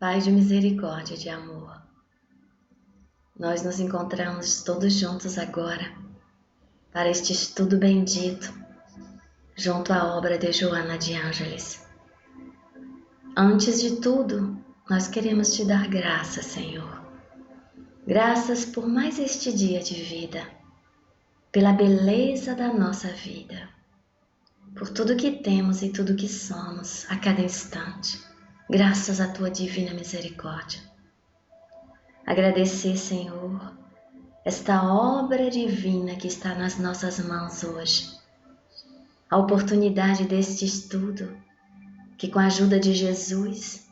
Pai de misericórdia e de amor, nós nos encontramos todos juntos agora para este estudo bendito junto à obra de Joana de Ângeles. Antes de tudo, nós queremos te dar graças, Senhor. Graças por mais este dia de vida, pela beleza da nossa vida, por tudo que temos e tudo que somos a cada instante, graças à tua divina misericórdia. Agradecer, Senhor, esta obra divina que está nas nossas mãos hoje, a oportunidade deste estudo, que com a ajuda de Jesus,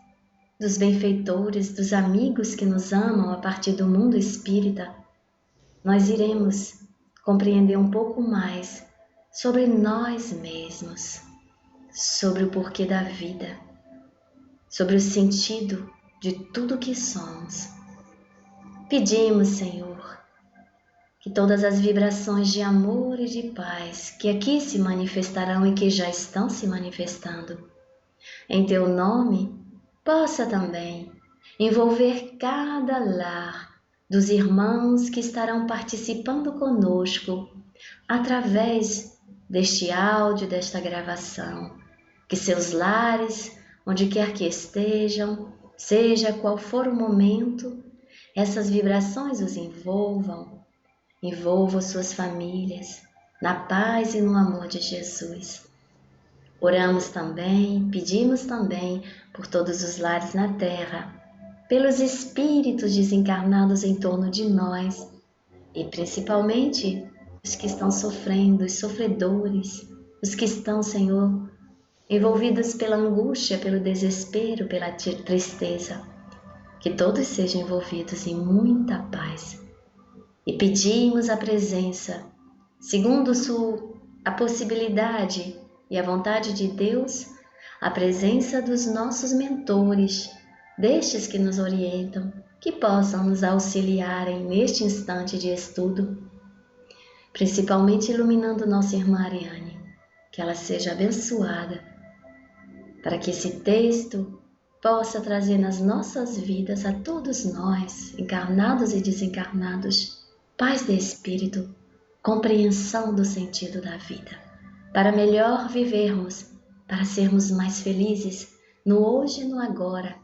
dos benfeitores, dos amigos que nos amam a partir do mundo espírita, nós iremos compreender um pouco mais sobre nós mesmos, sobre o porquê da vida, sobre o sentido de tudo que somos. Pedimos, Senhor, que todas as vibrações de amor e de paz que aqui se manifestarão e que já estão se manifestando, em Teu nome, possa também envolver cada lar dos irmãos que estarão participando conosco através deste áudio, desta gravação. Que seus lares, onde quer que estejam, seja qual for o momento, essas vibrações os envolvam suas famílias na paz e no amor de Jesus. Oramos também, pedimos também por todos os lares na terra, pelos espíritos desencarnados em torno de nós e principalmente os que estão sofrendo, os sofredores, os que estão, Senhor, envolvidos pela angústia, pelo desespero, pela tristeza. Que todos sejam envolvidos em muita paz. E pedimos a presença, segundo a possibilidade e a vontade de Deus, a presença dos nossos mentores, destes que nos orientam, que possam nos auxiliarem neste instante de estudo, principalmente iluminando nossa irmã Ariane, que ela seja abençoada, para que esse texto possa trazer nas nossas vidas a todos nós, encarnados e desencarnados, paz de espírito, compreensão do sentido da vida, para melhor vivermos, para sermos mais felizes no hoje e no agora.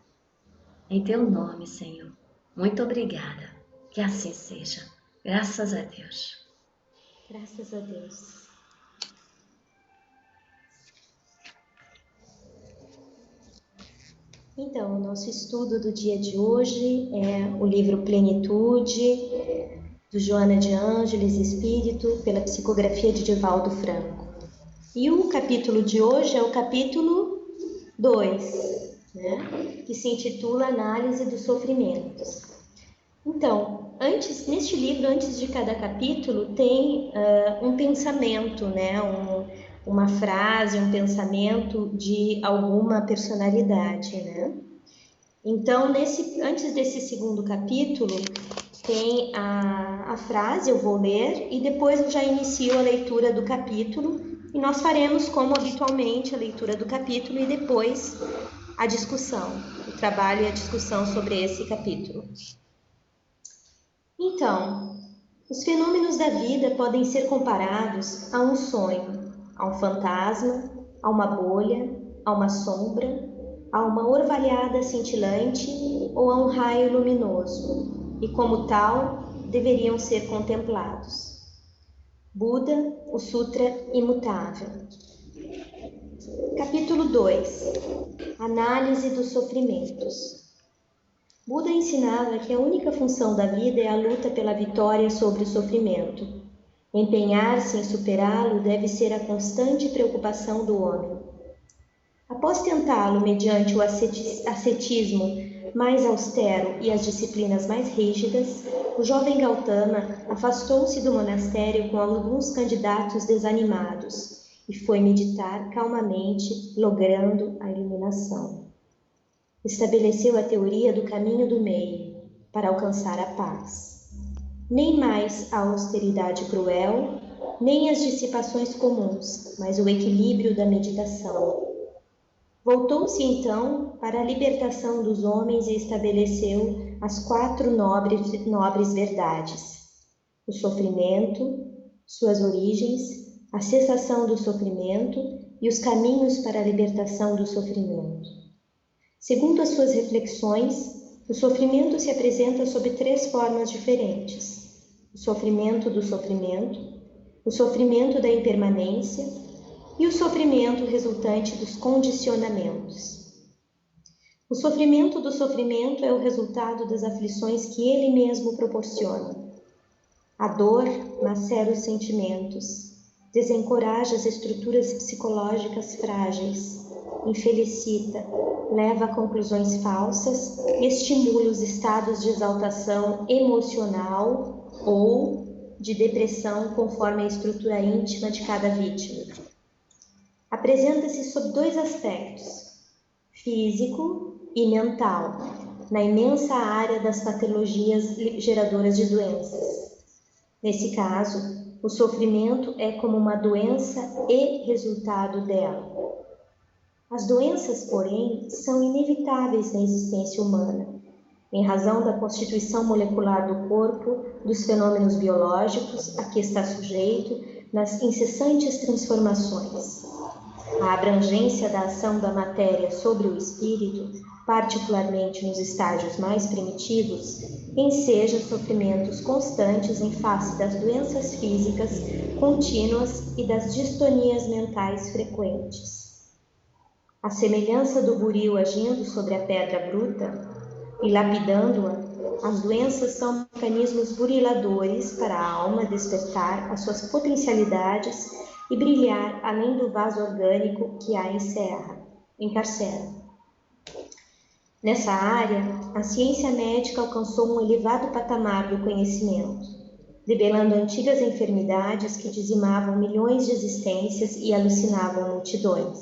Em Teu nome, Senhor. Muito obrigada. Que assim seja. Graças a Deus. Graças a Deus. Então, o nosso estudo do dia de hoje é o livro Plenitude, do Joana de Ângeles Espírito, pela psicografia de Divaldo Franco. E o capítulo de hoje é o capítulo 2, né, que se intitula Análise dos Sofrimentos. Então, neste livro, antes de cada capítulo, tem um pensamento, né, uma frase, um pensamento de alguma personalidade, né? Então, antes desse segundo capítulo, tem a frase, eu vou ler, e depois eu já inicio a leitura do capítulo, e nós faremos, como habitualmente, a leitura do capítulo e depois a discussão, o trabalho e a discussão sobre esse capítulo. Então, os fenômenos da vida podem ser comparados a um sonho, a um fantasma, a uma bolha, a uma sombra, a uma orvalhada cintilante ou a um raio luminoso, e como tal, deveriam ser contemplados. Buda, o Sutra Imutável. Capítulo 2. Análise dos sofrimentos. Buda ensinava que a única função da vida é a luta pela vitória sobre o sofrimento. Empenhar-se em superá-lo deve ser a constante preocupação do homem. Após tentá-lo mediante o ascetismo mais austero e as disciplinas mais rígidas, o jovem Gautama afastou-se do monastério com alguns candidatos desanimados e foi meditar calmamente, logrando a iluminação. Estabeleceu a teoria do caminho do meio para alcançar a paz. Nem mais a austeridade cruel, nem as dissipações comuns, mas o equilíbrio da meditação. Voltou-se então para a libertação dos homens e estabeleceu as 4 nobres verdades: o sofrimento, suas origens, a cessação do sofrimento e os caminhos para a libertação do sofrimento. Segundo as suas reflexões, o sofrimento se apresenta sob 3 formas diferentes: o sofrimento do sofrimento, o sofrimento da impermanência e o sofrimento resultante dos condicionamentos. O sofrimento do sofrimento é o resultado das aflições que ele mesmo proporciona. A dor macera os sentimentos, desencoraja as estruturas psicológicas frágeis, infelicita, leva a conclusões falsas e estimula os estados de exaltação emocional ou de depressão conforme a estrutura íntima de cada vítima. Apresenta-se sob 2 aspectos, físico e mental, na imensa área das patologias geradoras de doenças. Nesse caso, o sofrimento é como uma doença e resultado dela. As doenças, porém, são inevitáveis na existência humana, em razão da constituição molecular do corpo, dos fenômenos biológicos a que está sujeito, nas incessantes transformações. A abrangência da ação da matéria sobre o espírito, particularmente nos estágios mais primitivos, enseja sofrimentos constantes em face das doenças físicas contínuas e das distonias mentais frequentes. A semelhança do buril agindo sobre a pedra bruta e lapidando-a, as doenças são mecanismos buriladores para a alma despertar as suas potencialidades e brilhar além do vaso orgânico que a encarcera. Nessa área, a ciência médica alcançou um elevado patamar do conhecimento, debelando antigas enfermidades que dizimavam milhões de existências e alucinavam multidões.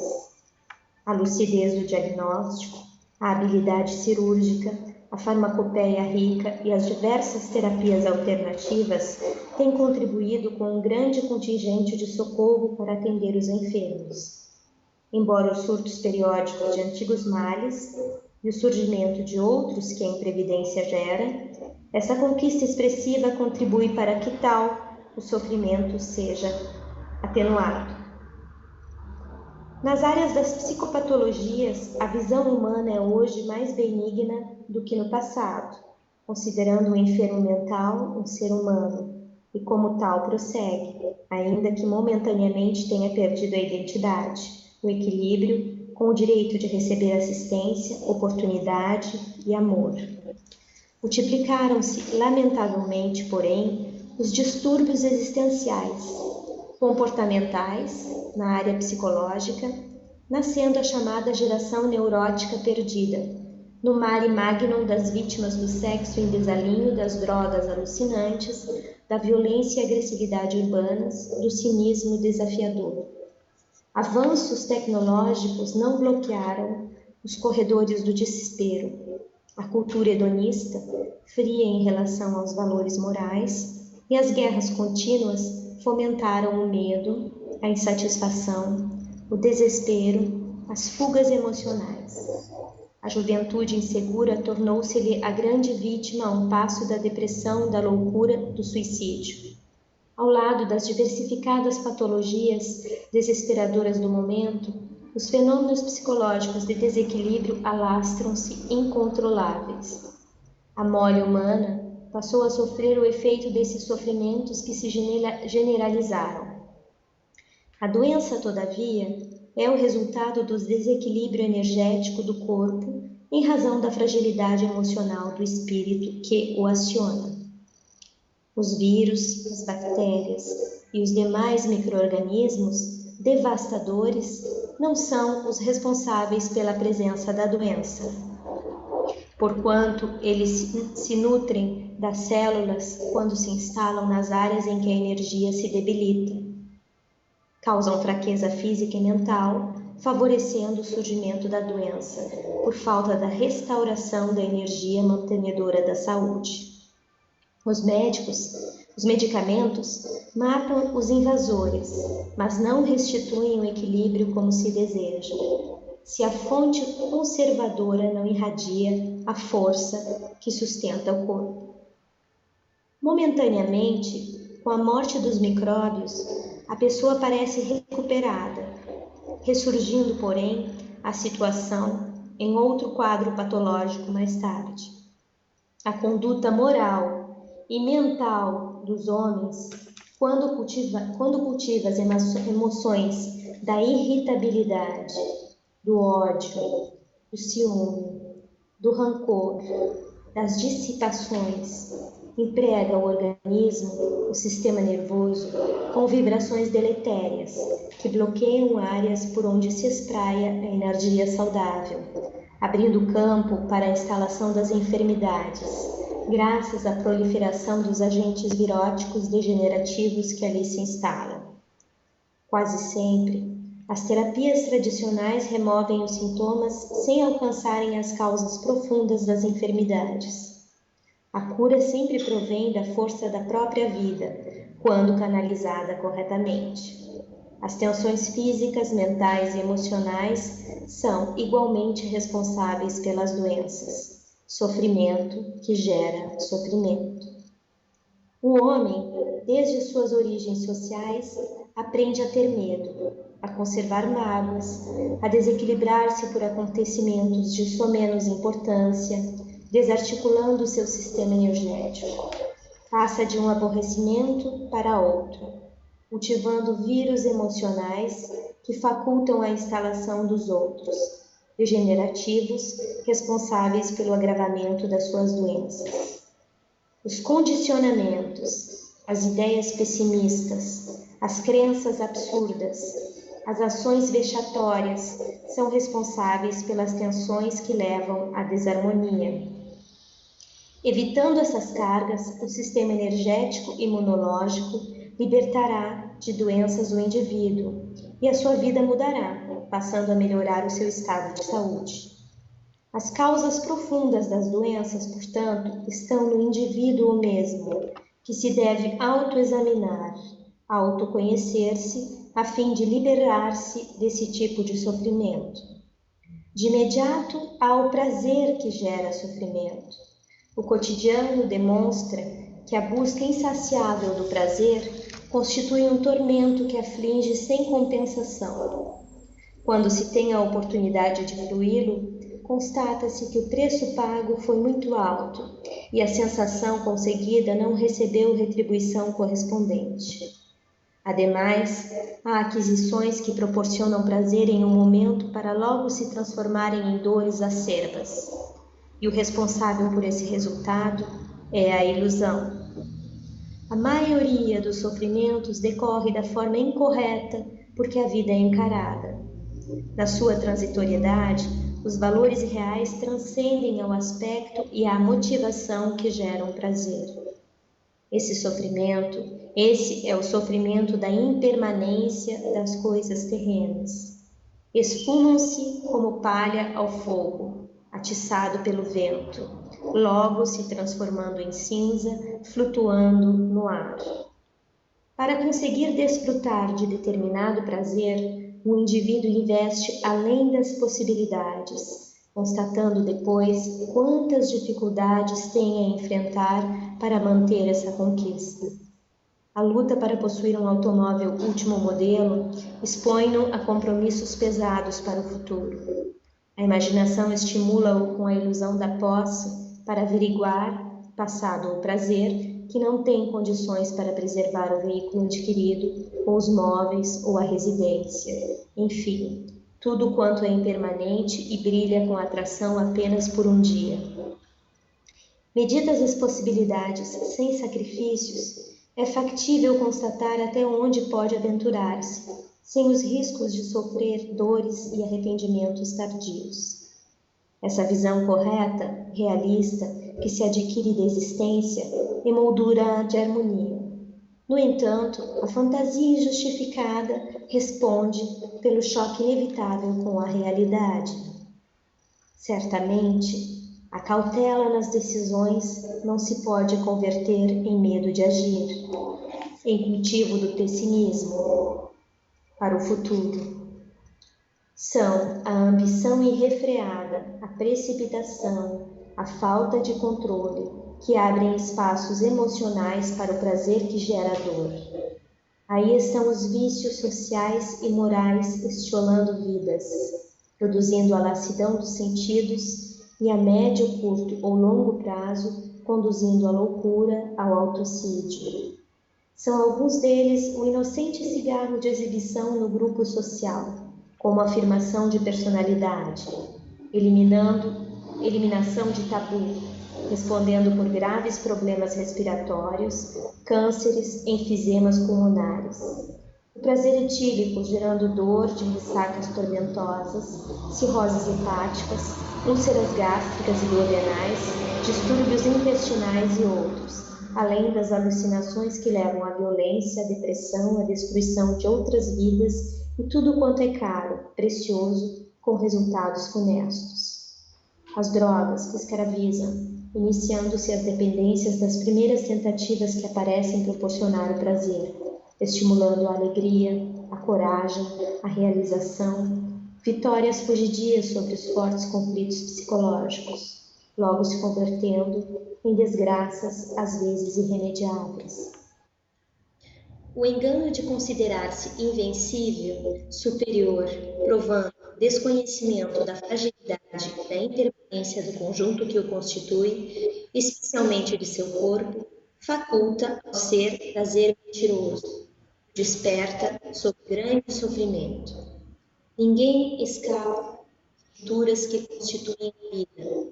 A lucidez do diagnóstico, a habilidade cirúrgica, a farmacopeia rica e as diversas terapias alternativas têm contribuído com um grande contingente de socorro para atender os enfermos. Embora os surtos periódicos de antigos males e o surgimento de outros que a imprevidência gera, essa conquista expressiva contribui para que tal o sofrimento seja atenuado. Nas áreas das psicopatologias, a visão humana é hoje mais benigna do que no passado, considerando o enfermo mental um ser humano, e como tal prossegue, ainda que momentaneamente tenha perdido a identidade, o equilíbrio, com o direito de receber assistência, oportunidade e amor. Multiplicaram-se, lamentavelmente, porém, os distúrbios existenciais, comportamentais, na área psicológica, nascendo a chamada geração neurótica perdida, no mare magnum das vítimas do sexo em desalinho, das drogas alucinantes, da violência e agressividade urbanas, do cinismo desafiador. Avanços tecnológicos não bloquearam os corredores do desespero. A cultura hedonista, fria em relação aos valores morais, e as guerras contínuas fomentaram o medo, a insatisfação, o desespero, as fugas emocionais. A juventude insegura tornou-se-lhe a grande vítima a um passo da depressão, da loucura, do suicídio. Ao lado das diversificadas patologias desesperadoras do momento, os fenômenos psicológicos de desequilíbrio alastram-se incontroláveis. A mole humana passou a sofrer o efeito desses sofrimentos que se generalizaram. A doença, todavia, é o resultado do desequilíbrio energético do corpo em razão da fragilidade emocional do espírito que o aciona. Os vírus, as bactérias e os demais micro-organismos devastadores não são os responsáveis pela presença da doença, porquanto eles se nutrem das células quando se instalam nas áreas em que a energia se debilita. Causam fraqueza física e mental, favorecendo o surgimento da doença, por falta da restauração da energia mantenedora da saúde. Os medicamentos matam os invasores, mas não restituem o equilíbrio como se deseja. se a fonte conservadora não irradia a força que sustenta o corpo. Momentaneamente, com a morte dos micróbios, a pessoa parece recuperada, ressurgindo, porém, a situação em outro quadro patológico mais tarde. A conduta moral e mental dos homens, quando cultiva as emoções da irritabilidade, do ódio, do ciúme, do rancor, das dissipações, emprega o organismo, o sistema nervoso, com vibrações deletérias, que bloqueiam áreas por onde se espraia a energia saudável, abrindo campo para a instalação das enfermidades, graças à proliferação dos agentes viróticos degenerativos que ali se instalam. Quase sempre, as terapias tradicionais removem os sintomas sem alcançarem as causas profundas das enfermidades. A cura sempre provém da força da própria vida, quando canalizada corretamente. As tensões físicas, mentais e emocionais são igualmente responsáveis pelas doenças. Sofrimento que gera sofrimento. O homem, desde suas origens sociais, aprende a ter medo, a conservar mágoas, a desequilibrar-se por acontecimentos de somenos importância, desarticulando o seu sistema energético. Passa de um aborrecimento para outro, cultivando vírus emocionais que facultam a instalação dos outros, degenerativos, responsáveis pelo agravamento das suas doenças. Os condicionamentos, as ideias pessimistas, as crenças absurdas, as ações vexatórias são responsáveis pelas tensões que levam à desarmonia. Evitando essas cargas, o sistema energético imunológico libertará de doenças o indivíduo e a sua vida mudará, passando a melhorar o seu estado de saúde. As causas profundas das doenças, portanto, estão no indivíduo mesmo, que se deve autoexaminar, autoconhecer-se, a fim de liberar-se desse tipo de sofrimento. De imediato, há o prazer que gera sofrimento. O cotidiano demonstra que a busca insaciável do prazer constitui um tormento que aflige sem compensação. Quando se tem a oportunidade de fruí-lo, constata-se que o preço pago foi muito alto e a sensação conseguida não recebeu retribuição correspondente. Ademais, há aquisições que proporcionam prazer em um momento para logo se transformarem em dores acerbas. E o responsável por esse resultado é a ilusão. A maioria dos sofrimentos decorre da forma incorreta porque a vida é encarada. Na sua transitoriedade, os valores reais transcendem ao aspecto e à motivação que geram prazer. Esse é o sofrimento da impermanência das coisas terrenas. Esfumam-se como palha ao fogo, atiçado pelo vento, logo se transformando em cinza, flutuando no ar. Para conseguir desfrutar de determinado prazer, o indivíduo investe além das possibilidades, constatando depois quantas dificuldades tem a enfrentar para manter essa conquista. A luta para possuir um automóvel último modelo expõe-no a compromissos pesados para o futuro. A imaginação estimula-o com a ilusão da posse para averiguar, passado o prazer, que não tem condições para preservar o veículo adquirido, ou os móveis, ou a residência. Enfim, tudo quanto é impermanente e brilha com atração apenas por um dia. Medidas as possibilidades sem sacrifícios, é factível constatar até onde pode aventurar-se, sem os riscos de sofrer dores e arrependimentos tardios. Essa visão correta, realista, que se adquire da existência, emoldura de harmonia. No entanto, a fantasia injustificada responde pelo choque inevitável com a realidade. Certamente, a cautela nas decisões não se pode converter em medo de agir, em cultivo do pessimismo para o futuro. São a ambição irrefreada, a precipitação, a falta de controle, que abrem espaços emocionais para o prazer que gera dor. Aí estão os vícios sociais e morais estiolando vidas, produzindo a lassidão dos sentidos e a médio, curto ou longo prazo, conduzindo à loucura, ao autocídio. São alguns deles o inocente cigarro de exibição no grupo social, como afirmação de personalidade, eliminação de tabu, respondendo por graves problemas respiratórios, cânceres, enfisemas pulmonares. O prazer etílico gerando dor de ressacas tormentosas, cirroses hepáticas, úlceras gástricas e duodenais, distúrbios intestinais e outros, além das alucinações que levam à violência, à depressão, à destruição de outras vidas e tudo quanto é caro, precioso, com resultados funestos. As drogas que escravizam, iniciando-se as dependências das primeiras tentativas que aparecem proporcionar o prazer, estimulando a alegria, a coragem, a realização, vitórias fugidias sobre os fortes conflitos psicológicos, logo se convertendo em desgraças às vezes irremediáveis. O engano de considerar-se invencível, superior, provando desconhecimento da fragilidade e da impermanência do conjunto que o constitui, especialmente de seu corpo, faculta ao ser prazer mentiroso, desperta sob grande sofrimento. Ninguém escapa às estruturas que constituem a vida,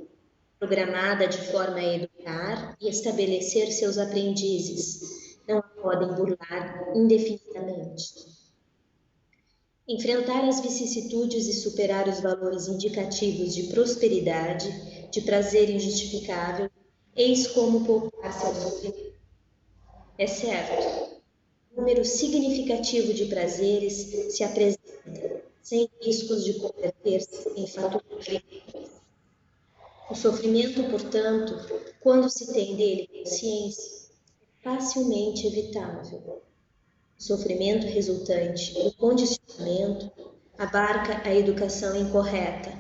programada de forma a educar e estabelecer seus aprendizes, não a podem burlar indefinidamente. Enfrentar as vicissitudes e superar os valores indicativos de prosperidade, de prazer injustificável, eis como poupar-se ao sofrimento. É certo, um número significativo de prazeres se apresenta, sem riscos de converter-se em fatores. O sofrimento, portanto, quando se tem dele consciência, é facilmente evitável. O sofrimento resultante do condicionamento abarca a educação incorreta,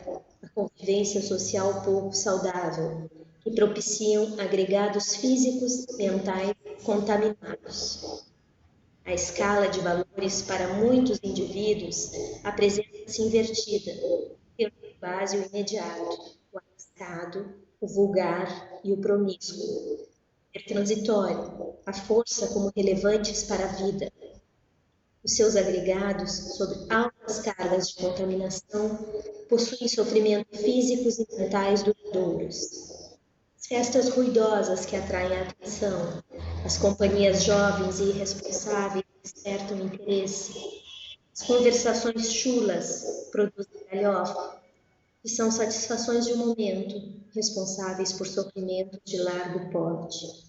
a convivência social pouco saudável, que propiciam agregados físicos e mentais contaminados. A escala de valores para muitos indivíduos apresenta-se invertida, tendo por base o imediato, o arriscado, o vulgar e o promíscuo. É transitório, a força como relevantes para a vida. Os seus agregados, sob altas cargas de contaminação, possuem sofrimentos físicos e mentais duradouros. As festas ruidosas que atraem a atenção, as companhias jovens e irresponsáveis despertam interesse, as conversações chulas produzem galhofa, que são satisfações de um momento, responsáveis por sofrimentos de largo porte.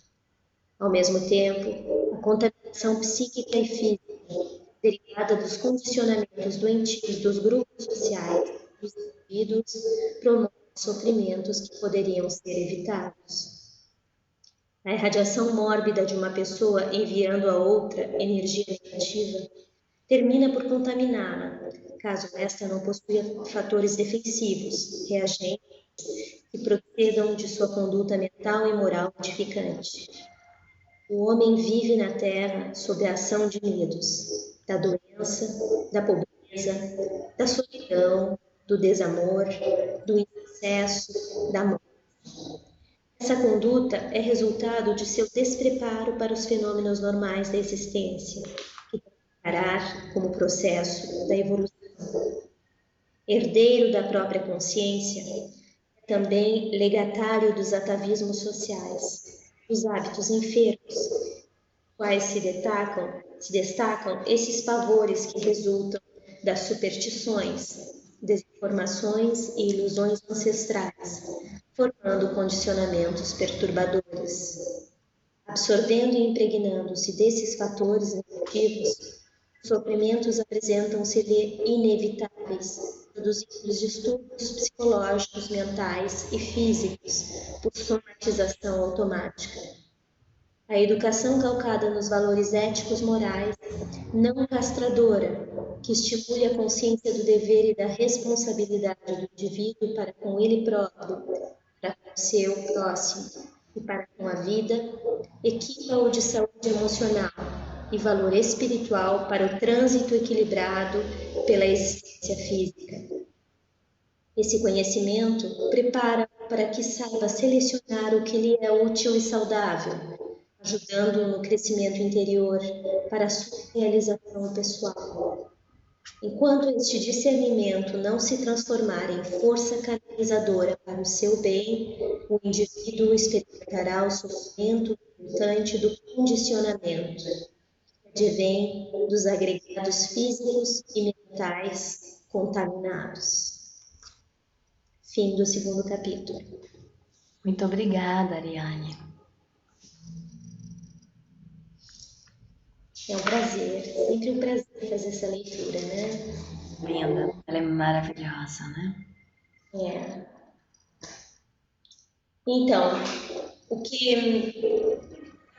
Ao mesmo tempo, a contaminação psíquica e física, derivada dos condicionamentos doentios dos grupos sociais dos indivíduos, promove sofrimentos que poderiam ser evitados. A irradiação mórbida de uma pessoa enviando a outra energia negativa termina por contaminá-la, caso esta não possua fatores defensivos, reagentes, que procedam de sua conduta mental e moral modificante. O homem vive na Terra sob a ação de medos, da doença, da pobreza, da solidão, do desamor, do insucesso, da morte. Essa conduta é resultado de seu despreparo para os fenômenos normais da existência, que deve encarar como processo da evolução. Herdeiro da própria consciência, é também legatário dos atavismos sociais, dos hábitos enfermos, quais se destacam esses pavores que resultam das superstições, desinformações e ilusões ancestrais, formando condicionamentos perturbadores. Absorvendo e impregnando-se desses fatores negativos, os sofrimentos apresentam-se-lhe inevitáveis, produzindo distúrbios psicológicos, mentais e físicos por somatização automática. A educação calcada nos valores éticos morais, não castradora, que estimule a consciência do dever e da responsabilidade do indivíduo para com ele próprio, para com o seu próximo e para com a vida, equipa-o de saúde emocional e valor espiritual para o trânsito equilibrado pela existência física. Esse conhecimento prepara para que saiba selecionar o que lhe é útil e saudável, ajudando-o no crescimento interior para a sua realização pessoal. Enquanto este discernimento não se transformar em força canalizadora para o seu bem, o indivíduo experimentará o sofrimento resultante do condicionamento, que advém dos agregados físicos e mentais contaminados. Fim do 2º capítulo. Muito obrigada, Ariane. É um prazer, sempre um prazer fazer essa leitura, né? Linda, ela é maravilhosa, né? É. Então, o que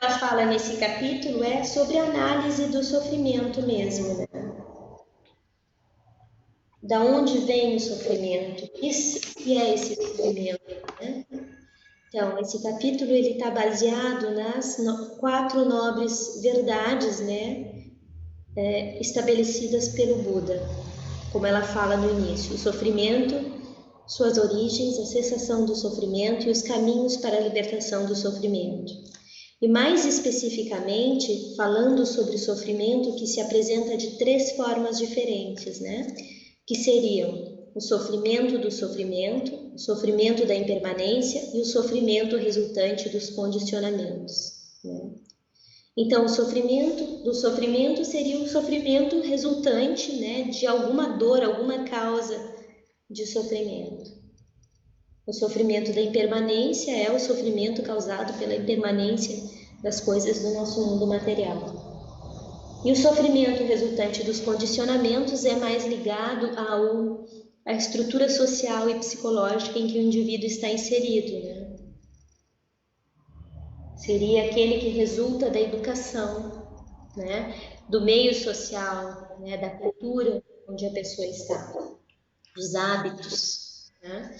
ela fala nesse capítulo é sobre a análise do sofrimento mesmo, né? Da onde vem o sofrimento? O que é esse sofrimento, né? Então, esse capítulo ele está baseado nas 4 nobres verdades, né? Estabelecidas pelo Buda, como ela fala no início: o sofrimento, suas origens, a cessação do sofrimento e os caminhos para a libertação do sofrimento. E mais especificamente, falando sobre o sofrimento que se apresenta de 3 formas diferentes, né? Que seriam o sofrimento do sofrimento, o sofrimento da impermanência e o sofrimento resultante dos condicionamentos, né? Então, o sofrimento do sofrimento seria o sofrimento resultante, né, de alguma dor, alguma causa de sofrimento. O sofrimento da impermanência é o sofrimento causado pela impermanência das coisas do nosso mundo material. E o sofrimento resultante dos condicionamentos é mais ligado à estrutura social e psicológica em que o indivíduo está inserido, né? Seria aquele que resulta da educação, né? Do meio social, né? Da cultura onde a pessoa está, dos hábitos, né?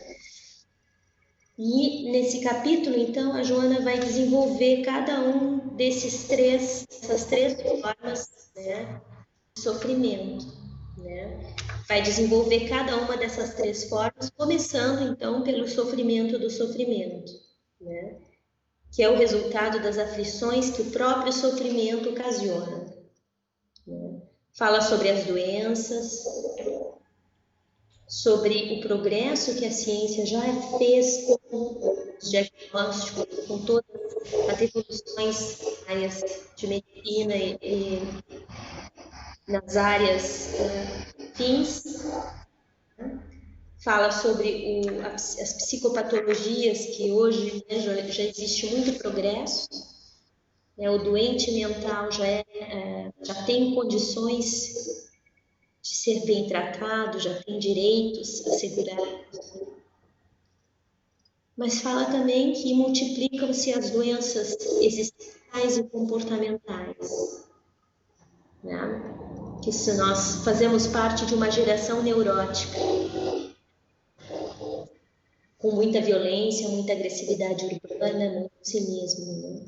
E nesse capítulo, então, a Joana vai desenvolver cada um essas três formas, né, de sofrimento, né? Vai desenvolver cada uma dessas 3 formas, começando então pelo sofrimento do sofrimento, né? Que é o resultado das aflições que o próprio sofrimento ocasiona, né? Fala sobre as doenças, sobre o progresso que a ciência já fez com os diagnósticos, com todas as evoluções nas áreas de medicina e nas áreas fins. Fala sobre as psicopatologias, que hoje, né, já existe muito progresso, né? O doente mental já tem condições de ser bem tratado, já tem direitos assegurados. Mas fala também que multiplicam-se as doenças existenciais e comportamentais, né? Que se nós fazemos parte de uma geração neurótica, com muita violência, muita agressividade urbana, muito cinismo, né?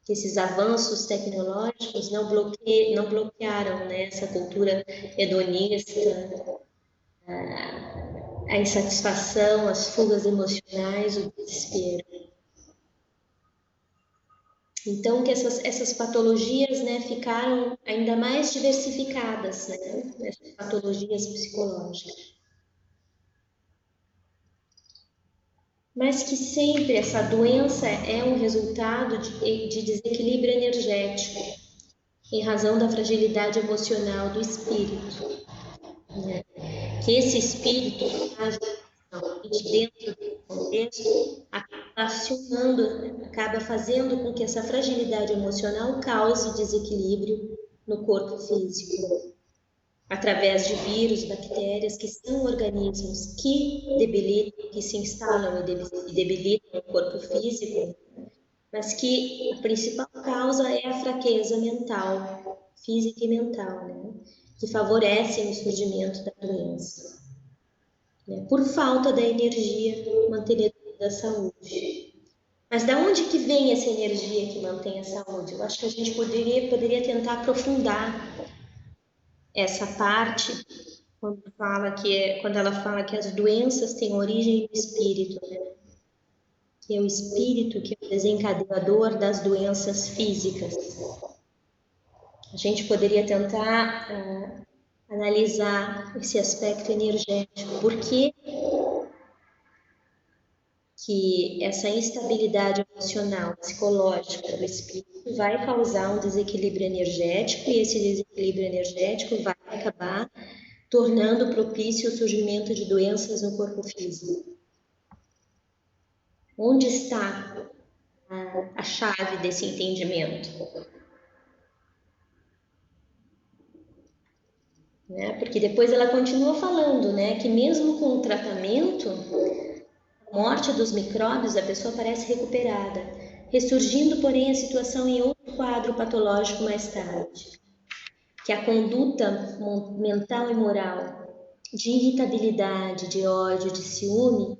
Que esses avanços tecnológicos não bloquearam, né, essa cultura hedonista, a insatisfação, as fugas emocionais, o desespero. Então, que essas patologias, né, ficaram ainda mais diversificadas, né, essas patologias psicológicas. Mas que sempre essa doença é um resultado de desequilíbrio energético, em razão da fragilidade emocional do espírito, né? Que esse espírito dentro do contexto acaba acionando, acaba fazendo com que essa fragilidade emocional cause desequilíbrio no corpo físico, através de vírus, bactérias, que são organismos que debilitam, que se instalam e debilitam o corpo físico, mas que a principal causa é a fraqueza mental, física e mental, né? Que favorecem o surgimento da doença, né? Por falta da energia mantenedora da saúde. Mas da onde que vem essa energia que mantém a saúde? Eu acho que a gente poderia tentar aprofundar essa parte quando ela fala que as doenças têm origem no espírito, né? Que é o espírito que é o desencadeador das doenças físicas. A gente poderia tentar analisar esse aspecto energético. Por que essa instabilidade emocional, psicológica do espírito vai causar um desequilíbrio energético e esse desequilíbrio energético vai acabar tornando propício o surgimento de doenças no corpo físico. Onde está a chave desse entendimento? Né? Porque depois ela continua falando, né, que mesmo com o tratamento, a morte dos micróbios, a pessoa parece recuperada, ressurgindo, porém, a situação em outro quadro patológico mais tarde. Que a conduta mental e moral de irritabilidade, de ódio, de ciúme,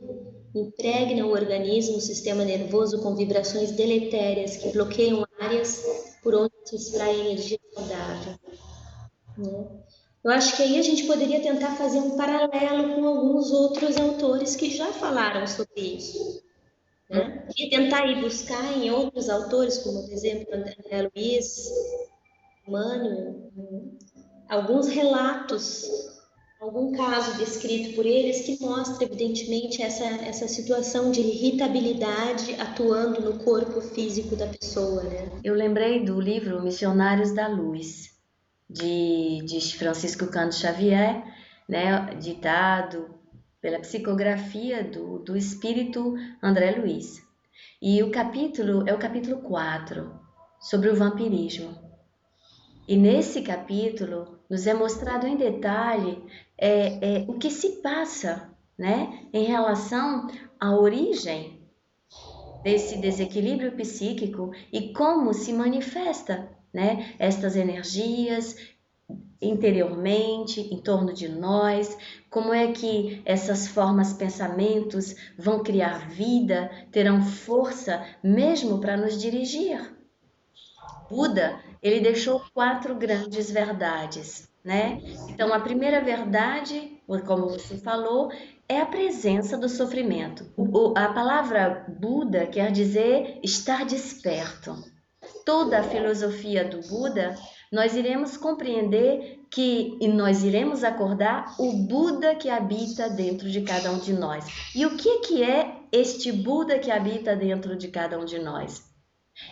impregna o organismo, o sistema nervoso com vibrações deletérias que bloqueiam áreas por onde se extrai energia saudável. Né? Eu acho que aí a gente poderia tentar fazer um paralelo com alguns outros autores que já falaram sobre isso. Né? E tentar ir buscar em outros autores, como por exemplo André Luiz, Emmanuel, alguns relatos, algum caso descrito por eles que mostra evidentemente essa situação de irritabilidade atuando no corpo físico da pessoa, né? Eu lembrei do livro Missionários da Luz, de Francisco Cândido Xavier, né, ditado pela psicografia do espírito André Luiz. E o capítulo é o capítulo 4, sobre o vampirismo. E nesse capítulo nos é mostrado em detalhe o que se passa, né, em relação à origem desse desequilíbrio psíquico e como se manifesta, né, estas energias interiormente, em torno de nós, como é que essas formas, pensamentos vão criar vida, terão força mesmo para nos dirigir. Buda, ele deixou 4 grandes verdades, né? Então, a primeira verdade, como você falou, é a presença do sofrimento. A palavra Buda quer dizer estar desperto. Toda a filosofia do Buda, nós iremos compreender e nós iremos acordar o Buda que habita dentro de cada um de nós. E o que é este Buda que habita dentro de cada um de nós?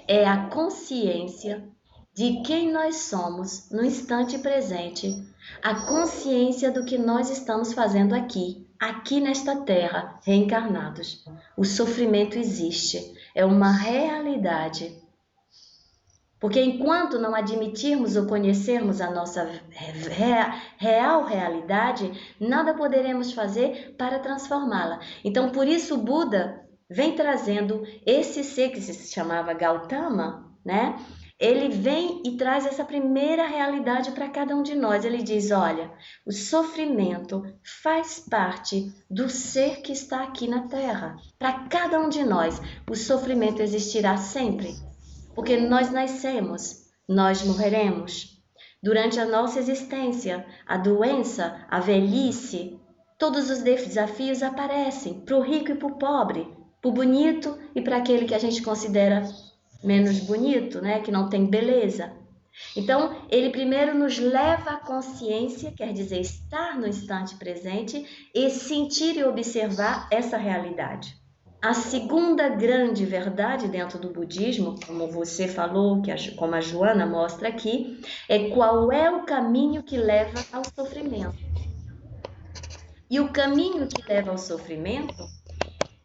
É a consciência de quem nós somos no instante presente, a consciência do que nós estamos fazendo aqui nesta terra, reencarnados. O sofrimento existe, é uma realidade. Porque enquanto não admitirmos ou conhecermos a nossa real realidade, nada poderemos fazer para transformá-la. Então, por isso, o Buda vem trazendo esse ser que se chamava Gautama, né? Ele vem e traz essa primeira realidade para cada um de nós. Ele diz, olha, o sofrimento faz parte do ser que está aqui na Terra. Para cada um de nós, o sofrimento existirá sempre. Porque nós nascemos, nós morreremos. Durante a nossa existência, a doença, a velhice, todos os desafios aparecem para o rico e para o pobre, para o bonito e para aquele que a gente considera menos bonito, né? Que não tem beleza. Então, ele primeiro nos leva à consciência, quer dizer, estar no instante presente e sentir e observar essa realidade. A segunda grande verdade dentro do budismo, como você falou, como a Joana mostra aqui, é qual é o caminho que leva ao sofrimento. E o caminho que leva ao sofrimento,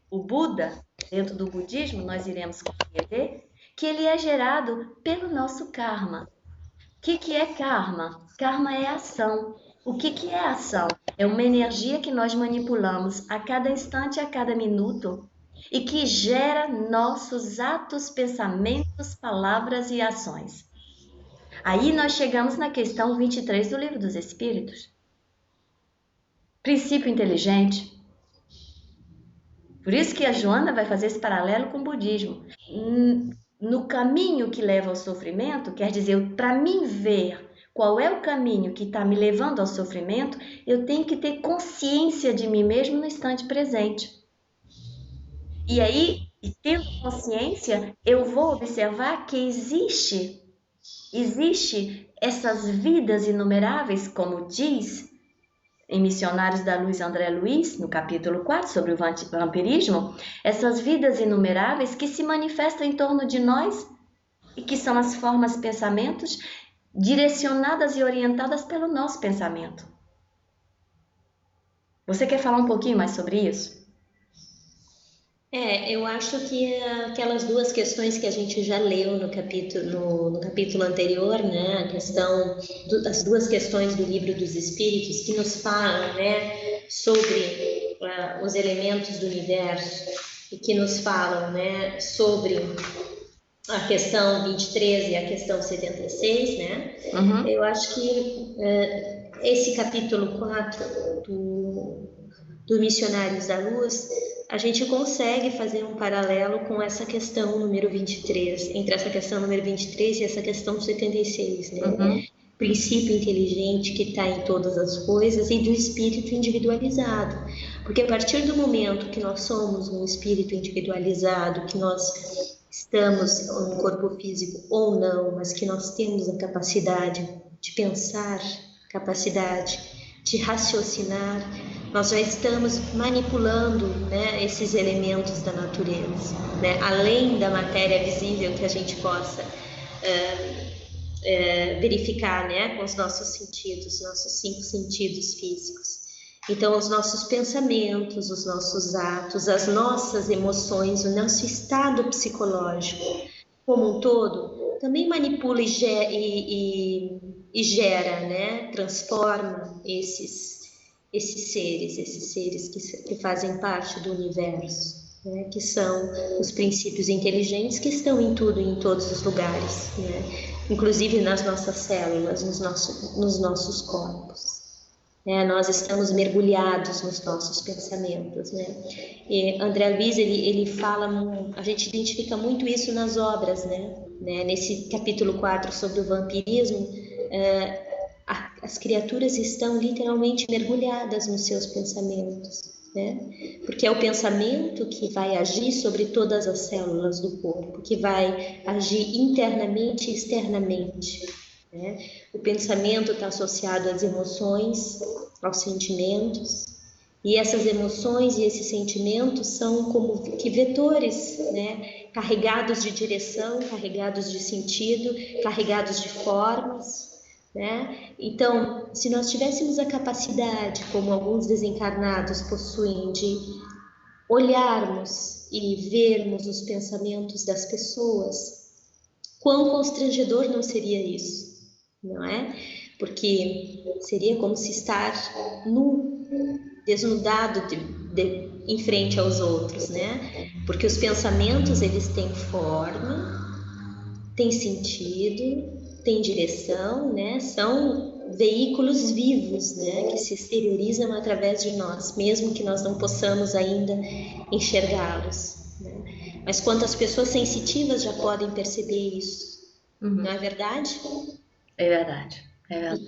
o Buda, dentro do budismo, nós iremos compreender que ele é gerado pelo nosso karma. O que é karma? Karma é ação. O que é ação? É uma energia que nós manipulamos a cada instante, a cada minuto, e que gera nossos atos, pensamentos, palavras e ações. Aí nós chegamos na questão 23 do Livro dos Espíritos. Princípio inteligente. Por isso que a Joana vai fazer esse paralelo com o budismo. No caminho que leva ao sofrimento, quer dizer, para mim ver qual é o caminho que está me levando ao sofrimento, eu tenho que ter consciência de mim mesmo no instante presente. E aí, tendo consciência, eu vou observar que existe essas vidas inumeráveis, como diz em Missionários da Luz André Luiz, no capítulo 4, sobre o vampirismo, essas vidas inumeráveis que se manifestam em torno de nós e que são as formas pensamentos direcionadas e orientadas pelo nosso pensamento. Você quer falar um pouquinho mais sobre isso? Eu acho que aquelas duas questões que a gente já leu no capítulo anterior, né, as duas questões do Livro dos Espíritos que nos falam, né, sobre os elementos do universo e que nos falam, né, sobre a questão 23 e a questão 76, né? Uhum. Eu acho que esse capítulo 4 do Missionários da Luz, a gente consegue fazer um paralelo com essa questão número 23, entre essa questão número 23 e essa questão 76, né? Uhum. Princípio inteligente que está em todas as coisas e do espírito individualizado. Porque a partir do momento que nós somos um espírito individualizado, que nós estamos em um corpo físico ou não, mas que nós temos a capacidade de pensar, capacidade de raciocinar, nós já estamos manipulando, né, esses elementos da natureza, né, além da matéria visível que a gente possa verificar, né, com os nossos sentidos, nossos 5 sentidos físicos. Então, os nossos pensamentos, os nossos atos, as nossas emoções, o nosso estado psicológico como um todo, também manipula e gera, né, transforma esses seres que fazem parte do universo, né, que são os princípios inteligentes que estão em tudo e em todos os lugares, né, inclusive nas nossas células, nos nossos corpos. Nós estamos mergulhados nos nossos pensamentos, né? E André Luiz, ele fala, a gente identifica muito isso nas obras, né? Nesse capítulo 4 sobre o vampirismo, as criaturas estão literalmente mergulhadas nos seus pensamentos, né? Porque é o pensamento que vai agir sobre todas as células do corpo, que vai agir internamente e externamente, né? O pensamento está associado às emoções, aos sentimentos, e essas emoções e esses sentimentos são como que vetores, né? Carregados de direção, carregados de sentido, carregados de formas, né? Então, se nós tivéssemos a capacidade, como alguns desencarnados possuem, de olharmos e vermos os pensamentos das pessoas, quão constrangedor não seria isso? Não é? Porque seria como se estar nu, desnudado em frente aos outros, né? Porque os pensamentos, eles têm forma, têm sentido, têm direção, né? São veículos vivos, né? Que se exteriorizam através de nós, mesmo que nós não possamos ainda enxergá-los, né? Mas quantas pessoas sensitivas já podem perceber isso? Não é verdade? É verdade. E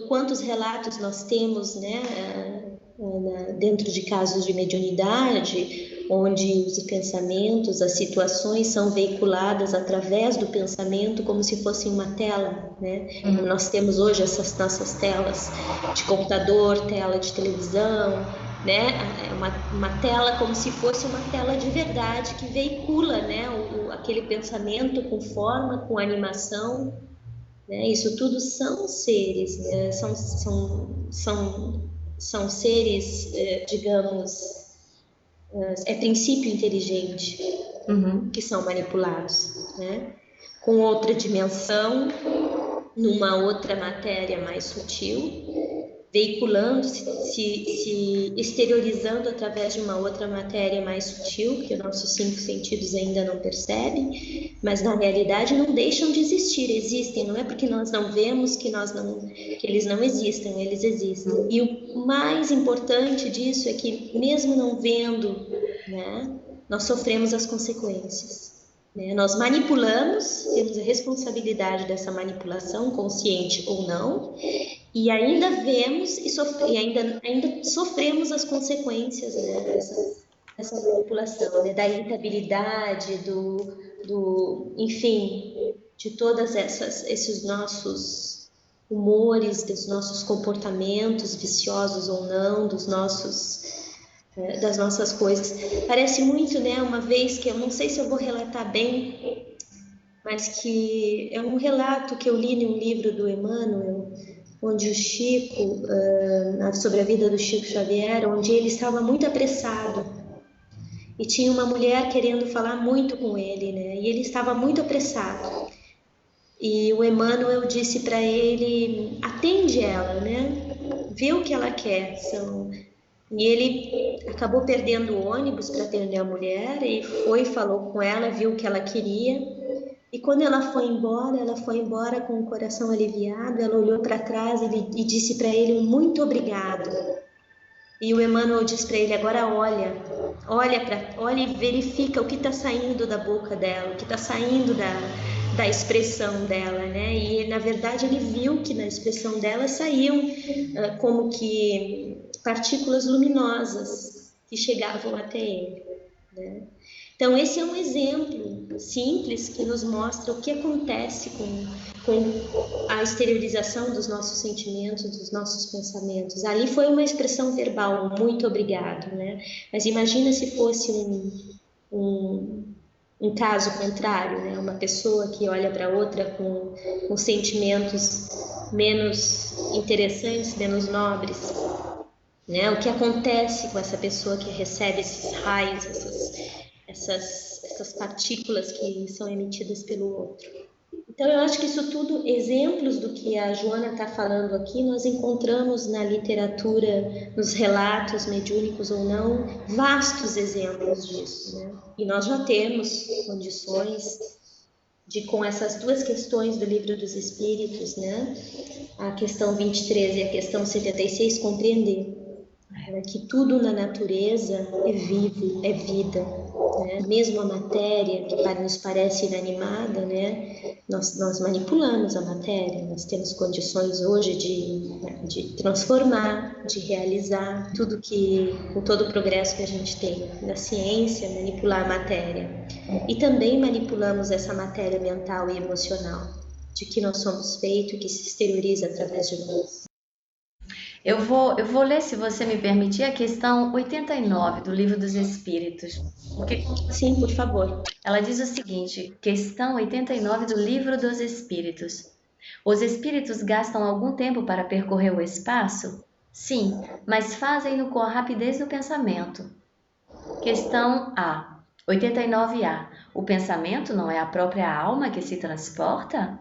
quantos relatos nós temos, né, dentro de casos de mediunidade, onde os pensamentos, as situações são veiculadas através do pensamento como se fossem uma tela, né? Nós temos hoje essas nossas telas de computador, tela de televisão, né? Uma tela como se fosse uma tela de verdade que veicula, né, aquele pensamento com forma, com animação. Isso tudo são seres, né? São seres, digamos, princípio inteligente, que são manipulados, né? Com outra dimensão, numa outra matéria mais sutil, veiculando, se exteriorizando através de uma outra matéria mais sutil, que os nossos 5 sentidos ainda não percebem, mas na realidade não deixam de existir, existem. Não é porque nós não vemos que eles não existem, eles existem. E o mais importante disso é que, mesmo não vendo, né, nós sofremos as consequências. Nós manipulamos, temos a responsabilidade dessa manipulação, consciente ou não, e ainda vemos e ainda sofremos as consequências, né, dessa manipulação, né, da irritabilidade, enfim, de todas esses nossos humores, dos nossos comportamentos viciosos ou não, das nossas coisas. Parece muito, né, uma vez que eu não sei se eu vou relatar bem, mas que é um relato que eu li em um livro do Emmanuel, onde o Chico, sobre a vida do Chico Xavier, onde ele estava muito apressado e tinha uma mulher querendo falar muito com ele, né? E ele estava muito apressado. E o Emmanuel disse para ele: atende ela, né? Vê o que ela quer. E ele acabou perdendo o ônibus para atender a mulher e falou com ela, viu o que ela queria. E quando ela foi embora com o coração aliviado. Ela olhou para trás e disse para ele: muito obrigado. E o Emmanuel disse para ele: agora olha e verifica o que está saindo da boca dela, o que está saindo da expressão dela, né? E na verdade ele viu que na expressão dela saíam como que partículas luminosas que chegavam até ele, né? Então esse é um exemplo simples que nos mostra o que acontece com a exteriorização dos nossos sentimentos, dos nossos pensamentos. Ali foi uma expressão verbal, muito obrigado, né? Mas imagina se fosse um caso contrário, né? Uma pessoa que olha para outra com sentimentos menos interessantes, menos nobres, né? O que acontece com essa pessoa que recebe esses raios, essas partículas que são emitidas pelo outro. Então eu acho que isso tudo, exemplos do que a Joana está falando aqui, nós encontramos na literatura, nos relatos mediúnicos ou não, vastos exemplos disso, né? E nós já temos condições de, com essas duas questões do Livro dos Espíritos, né, a questão 23 e a questão 76, compreender que tudo na natureza é vivo, é vida, né? Mesmo a matéria que nos parece inanimada, né? Nós manipulamos a matéria, nós temos condições hoje de transformar, de realizar tudo com todo o progresso que a gente tem na ciência, manipular a matéria. E também manipulamos essa matéria mental e emocional, de que nós somos feitos e que se exterioriza através de nós. Eu vou ler, se você me permitir, a questão 89 do Livro dos Espíritos. Sim, por favor. Ela diz o seguinte, questão 89 do Livro dos Espíritos. Os espíritos gastam algum tempo para percorrer o espaço? Sim, mas fazem-no com a rapidez do pensamento. Questão A. 89A. O pensamento não é a própria alma que se transporta?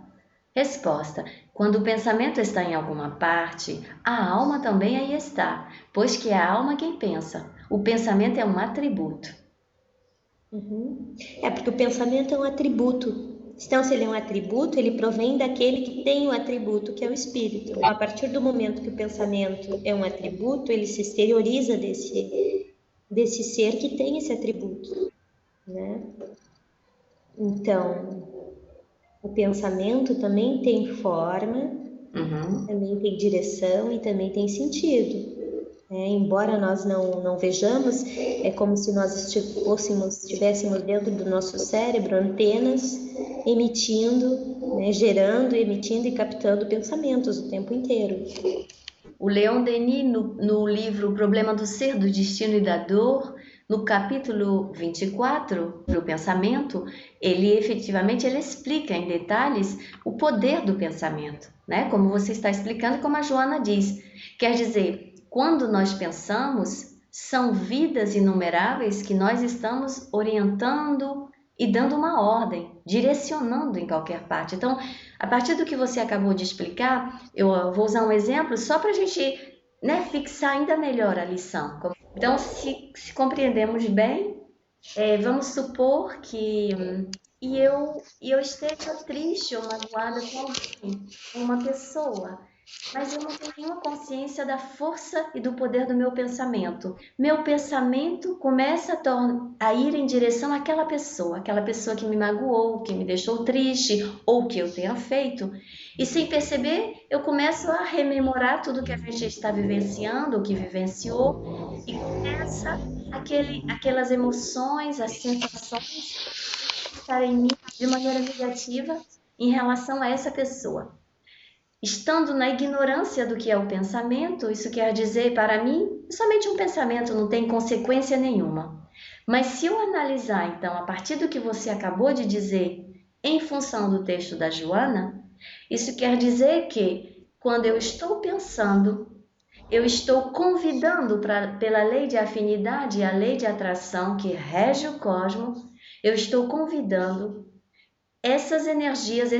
Resposta. Quando o pensamento está em alguma parte, a alma também aí está, pois que é a alma quem pensa. O pensamento é um atributo. É porque o pensamento é um atributo. Então, se ele é um atributo, ele provém daquele que tem o atributo, que é o espírito. A partir do momento que o pensamento é um atributo, ele se exterioriza desse ser que tem esse atributo, né? Então, o pensamento também tem forma, também tem direção e também tem sentido. Embora nós não vejamos, é como se nós estivéssemos dentro do nosso cérebro antenas emitindo, né, gerando, emitindo e captando pensamentos o tempo inteiro. O Leon Denis, no livro O Problema do Ser, do Destino e da Dor, no capítulo 24 do pensamento, ele efetivamente explica em detalhes o poder do pensamento, né? Como você está explicando, como a Joana diz. Quer dizer, quando nós pensamos, são vidas inumeráveis que nós estamos orientando e dando uma ordem, direcionando em qualquer parte. Então, a partir do que você acabou de explicar, eu vou usar um exemplo só para a gente né, fixar ainda melhor a lição. Então, se compreendemos bem, vamos supor que eu esteja triste ou magoada com alguém, com uma pessoa, mas eu não tenho nenhuma consciência da força e do poder do meu pensamento. Meu pensamento começa a ir em direção àquela pessoa que me magoou, que me deixou triste ou que eu tenha feito. E sem perceber, eu começo a rememorar tudo que a gente está vivenciando, o que vivenciou, e começa aquelas emoções, as sensações estar em mim de maneira negativa em relação a essa pessoa. Estando na ignorância do que é o pensamento, isso quer dizer para mim, somente um pensamento não tem consequência nenhuma. Mas se eu analisar, então, a partir do que você acabou de dizer, em função do texto da Joana, isso quer dizer que, quando eu estou pensando, eu estou convidando pela lei de afinidade e a lei de atração que rege o cosmos, eu estou convidando essas energias,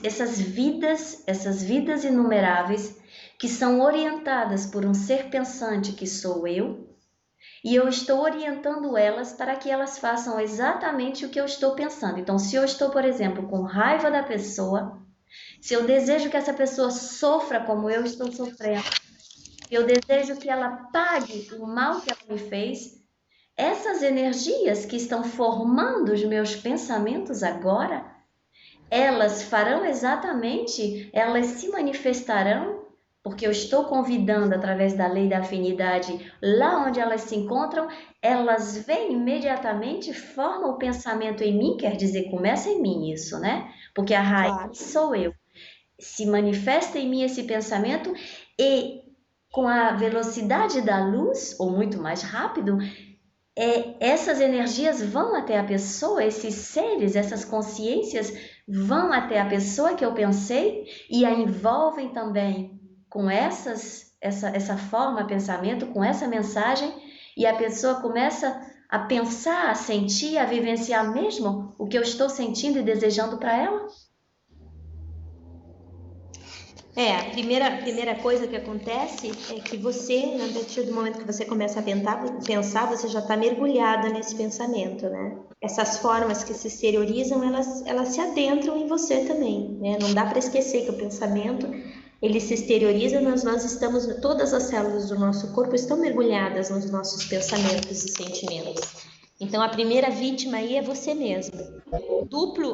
essas vidas inumeráveis que são orientadas por um ser pensante que sou eu, e eu estou orientando elas para que elas façam exatamente o que eu estou pensando. Então, se eu estou, por exemplo, com raiva da pessoa, se eu desejo que essa pessoa sofra como eu estou sofrendo, eu desejo que ela pague o mal que ela me fez, essas energias que estão formando os meus pensamentos agora, elas farão exatamente, elas se manifestarão, porque eu estou convidando através da lei da afinidade, lá onde elas se encontram, elas vêm imediatamente, formam o pensamento em mim, quer dizer, começa em mim isso, né? Porque a raiz Claro. sou eu. Se manifesta em mim esse pensamento e com a velocidade da luz, ou muito mais rápido, essas energias vão até a pessoa, esses seres, essas consciências vão até a pessoa que eu pensei e a envolvem também com essa forma, pensamento, com essa mensagem, e a pessoa começa a pensar, a sentir, a vivenciar mesmo o que eu estou sentindo e desejando para ela. A primeira coisa que acontece é que você, a partir do momento que você começa a pensar, você já está mergulhada nesse pensamento, né? Essas formas que se exteriorizam, elas se adentram em você também, né? Não dá para esquecer que o pensamento, ele se exterioriza, mas nós estamos, todas as células do nosso corpo estão mergulhadas nos nossos pensamentos e sentimentos. Então, a primeira vítima aí é você mesmo.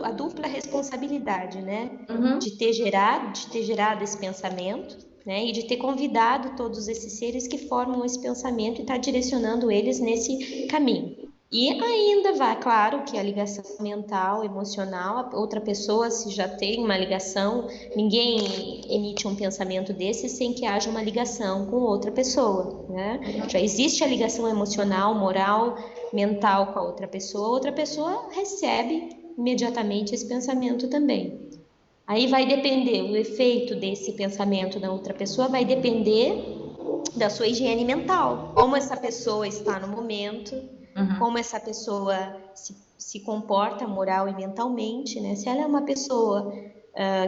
A dupla responsabilidade, né? De ter gerado esse pensamento, né? E de ter convidado todos esses seres que formam esse pensamento e estar direcionando eles nesse caminho. E ainda vai, claro, que a ligação mental, emocional, a outra pessoa, se já tem uma ligação, ninguém emite um pensamento desse sem que haja uma ligação com outra pessoa, né? Já existe a ligação emocional, moral, mental com a outra pessoa recebe imediatamente esse pensamento também. Aí vai depender, o efeito desse pensamento na outra pessoa vai depender da sua higiene mental, como essa pessoa está no momento, como essa pessoa se comporta moral e mentalmente, né? Se ela é uma pessoa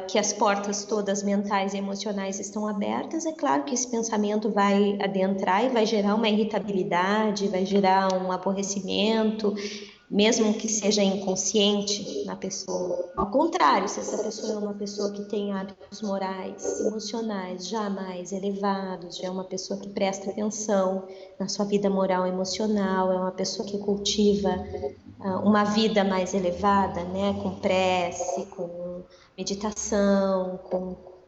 que as portas todas mentais e emocionais estão abertas, é claro que esse pensamento vai adentrar e vai gerar uma irritabilidade, vai gerar um aborrecimento, mesmo que seja inconsciente na pessoa. Ao contrário, se essa pessoa é uma pessoa que tem hábitos morais, emocionais já mais elevados, já é uma pessoa que presta atenção na sua vida moral e emocional, é uma pessoa que cultiva uma vida mais elevada, né, com prece, com meditação,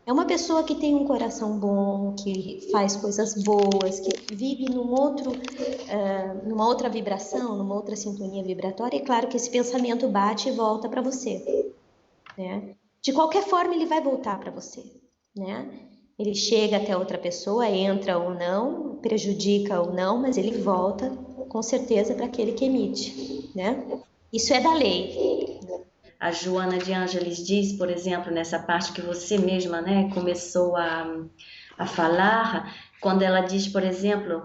é uma pessoa que tem um coração bom, que faz coisas boas, que vive numa outra vibração, numa outra sintonia vibratória. E claro que esse pensamento bate e volta para você, né? De qualquer forma, ele vai voltar para você, né? Ele chega até outra pessoa, entra ou não, prejudica ou não, mas ele volta com certeza para aquele que emite, né? Isso é da lei. A Joana de Ângeles diz, por exemplo, nessa parte que você mesma, né, começou a falar, quando ela diz, por exemplo,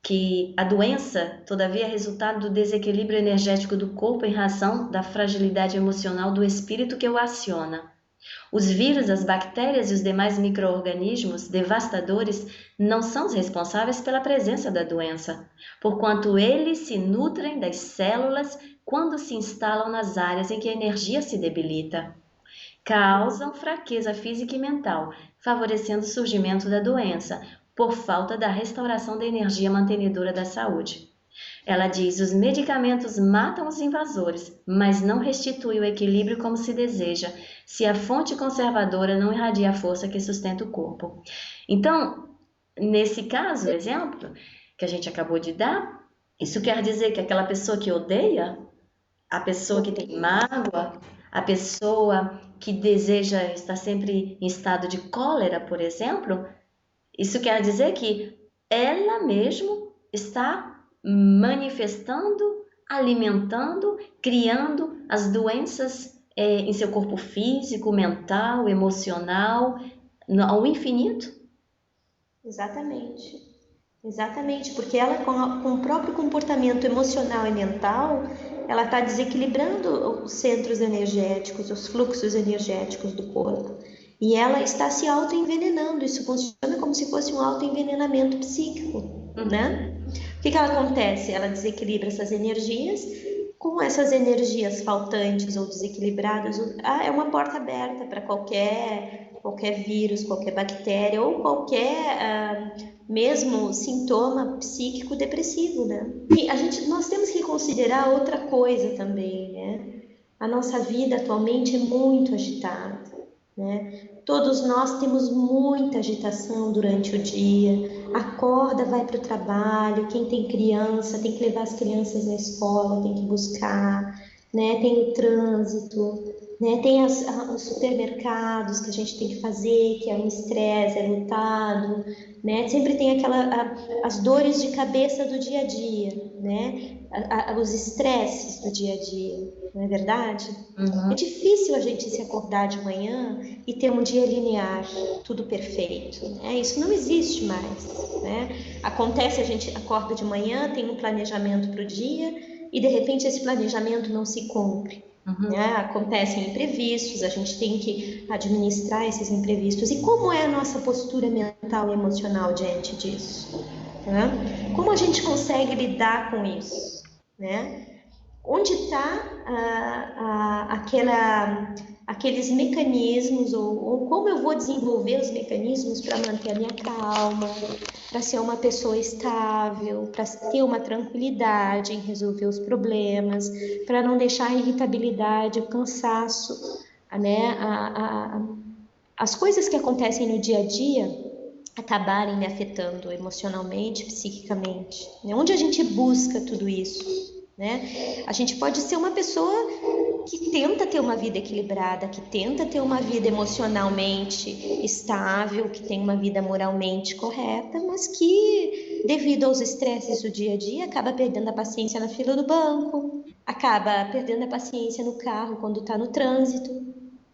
que a doença, todavia, é resultado do desequilíbrio energético do corpo em razão da fragilidade emocional do espírito que o aciona. Os vírus, as bactérias e os demais micro-organismos devastadores não são os responsáveis pela presença da doença, porquanto eles se nutrem das células quando se instalam nas áreas em que a energia se debilita. Causam fraqueza física e mental, favorecendo o surgimento da doença, por falta da restauração da energia mantenedora da saúde. Ela diz: os medicamentos matam os invasores, mas não restituem o equilíbrio como se deseja, se a fonte conservadora não irradia a força que sustenta o corpo. Então, nesse caso, exemplo que a gente acabou de dar, isso quer dizer que aquela pessoa que odeia, a pessoa que tem mágoa, a pessoa que deseja estar sempre em estado de cólera, por exemplo, isso quer dizer que ela mesmo está manifestando, alimentando, criando as doenças em seu corpo físico, mental, emocional, ao infinito. Exatamente. Exatamente, porque ela com o próprio comportamento emocional e mental, ela está desequilibrando os centros energéticos, os fluxos energéticos do corpo. E ela está se autoenvenenando. Isso funciona como se fosse um autoenvenenamento psíquico, né? O que ela acontece? Ela desequilibra essas energias. Com essas energias faltantes ou desequilibradas, é uma porta aberta para qualquer vírus, qualquer bactéria ou qualquer mesmo sintoma psíquico depressivo, né? E nós temos que considerar outra coisa também, né? A nossa vida atualmente é muito agitada, né? Todos nós temos muita agitação durante o dia. Acorda, vai para o trabalho. Quem tem criança tem que levar as crianças na escola, tem que buscar, né? Tem o trânsito, né? Tem os supermercados que a gente tem que fazer, que é um estresse, é lotado, né? Sempre tem as dores de cabeça do dia a dia, né? Os estresses do dia a dia, não é verdade? Uhum. É difícil a gente se acordar de manhã e ter um dia linear, tudo perfeito, né? Isso não existe mais, né? Acontece, a gente acorda de manhã, tem um planejamento para o dia e de repente esse planejamento não se cumpre. Uhum. Né? Acontecem imprevistos, a gente tem que administrar esses imprevistos. E como é a nossa postura mental e emocional diante disso? Né? Como a gente consegue lidar com isso? Né? Onde está aqueles mecanismos, ou como eu vou desenvolver os mecanismos para manter a minha calma, para ser uma pessoa estável, para ter uma tranquilidade em resolver os problemas, para não deixar a irritabilidade, o cansaço, né, as coisas que acontecem no dia a dia acabarem me afetando emocionalmente, psiquicamente. Né? Onde a gente busca tudo isso? Né? A gente pode ser uma pessoa que tenta ter uma vida equilibrada, que tenta ter uma vida emocionalmente estável, que tem uma vida moralmente correta, mas que, devido aos estresses do dia a dia, acaba perdendo a paciência na fila do banco, acaba perdendo a paciência no carro quando está no trânsito,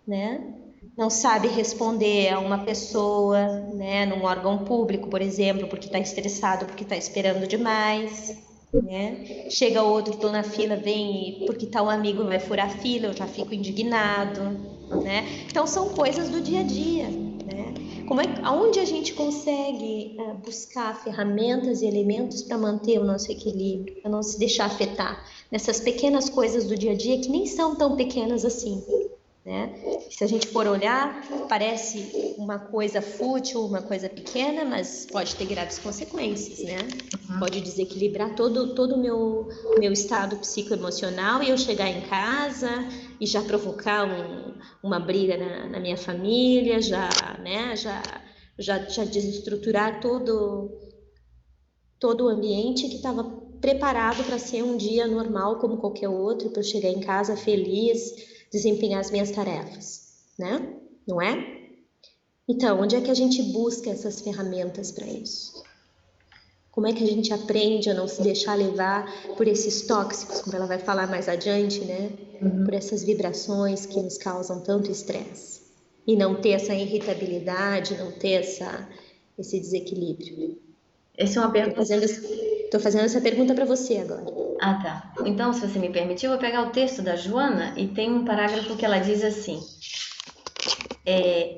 né? Não sabe responder a uma pessoa, né, num órgão público, por exemplo, porque está estressado, porque está esperando demais. Né? Chega outro, tô na fila, vem e porque tal amigo vai furar a fila, eu já fico indignado, né? Então são coisas do dia a dia, né? Aonde a gente consegue buscar ferramentas e elementos para manter o nosso equilíbrio, para não se deixar afetar nessas pequenas coisas do dia a dia que nem são tão pequenas assim. Né? Se a gente for olhar, parece uma coisa fútil, uma coisa pequena, mas pode ter graves consequências, né? Pode desequilibrar todo o meu estado psicoemocional e eu chegar em casa e já provocar uma briga na minha família, já desestruturar todo o ambiente que estava preparado para ser um dia normal como qualquer outro, para eu chegar em casa feliz, desempenhar as minhas tarefas, né? Não é? Então, onde é que a gente busca essas ferramentas para isso? Como é que a gente aprende a não se deixar levar por esses tóxicos, como ela vai falar mais adiante, né? Por essas vibrações que nos causam tanto estresse. E não ter essa irritabilidade, não ter esse desequilíbrio. Essa é uma pergunta. Estou fazendo essa pergunta para você agora. Ah, tá. Então, se você me permitir, eu vou pegar o texto da Joana e tem um parágrafo que ela diz assim: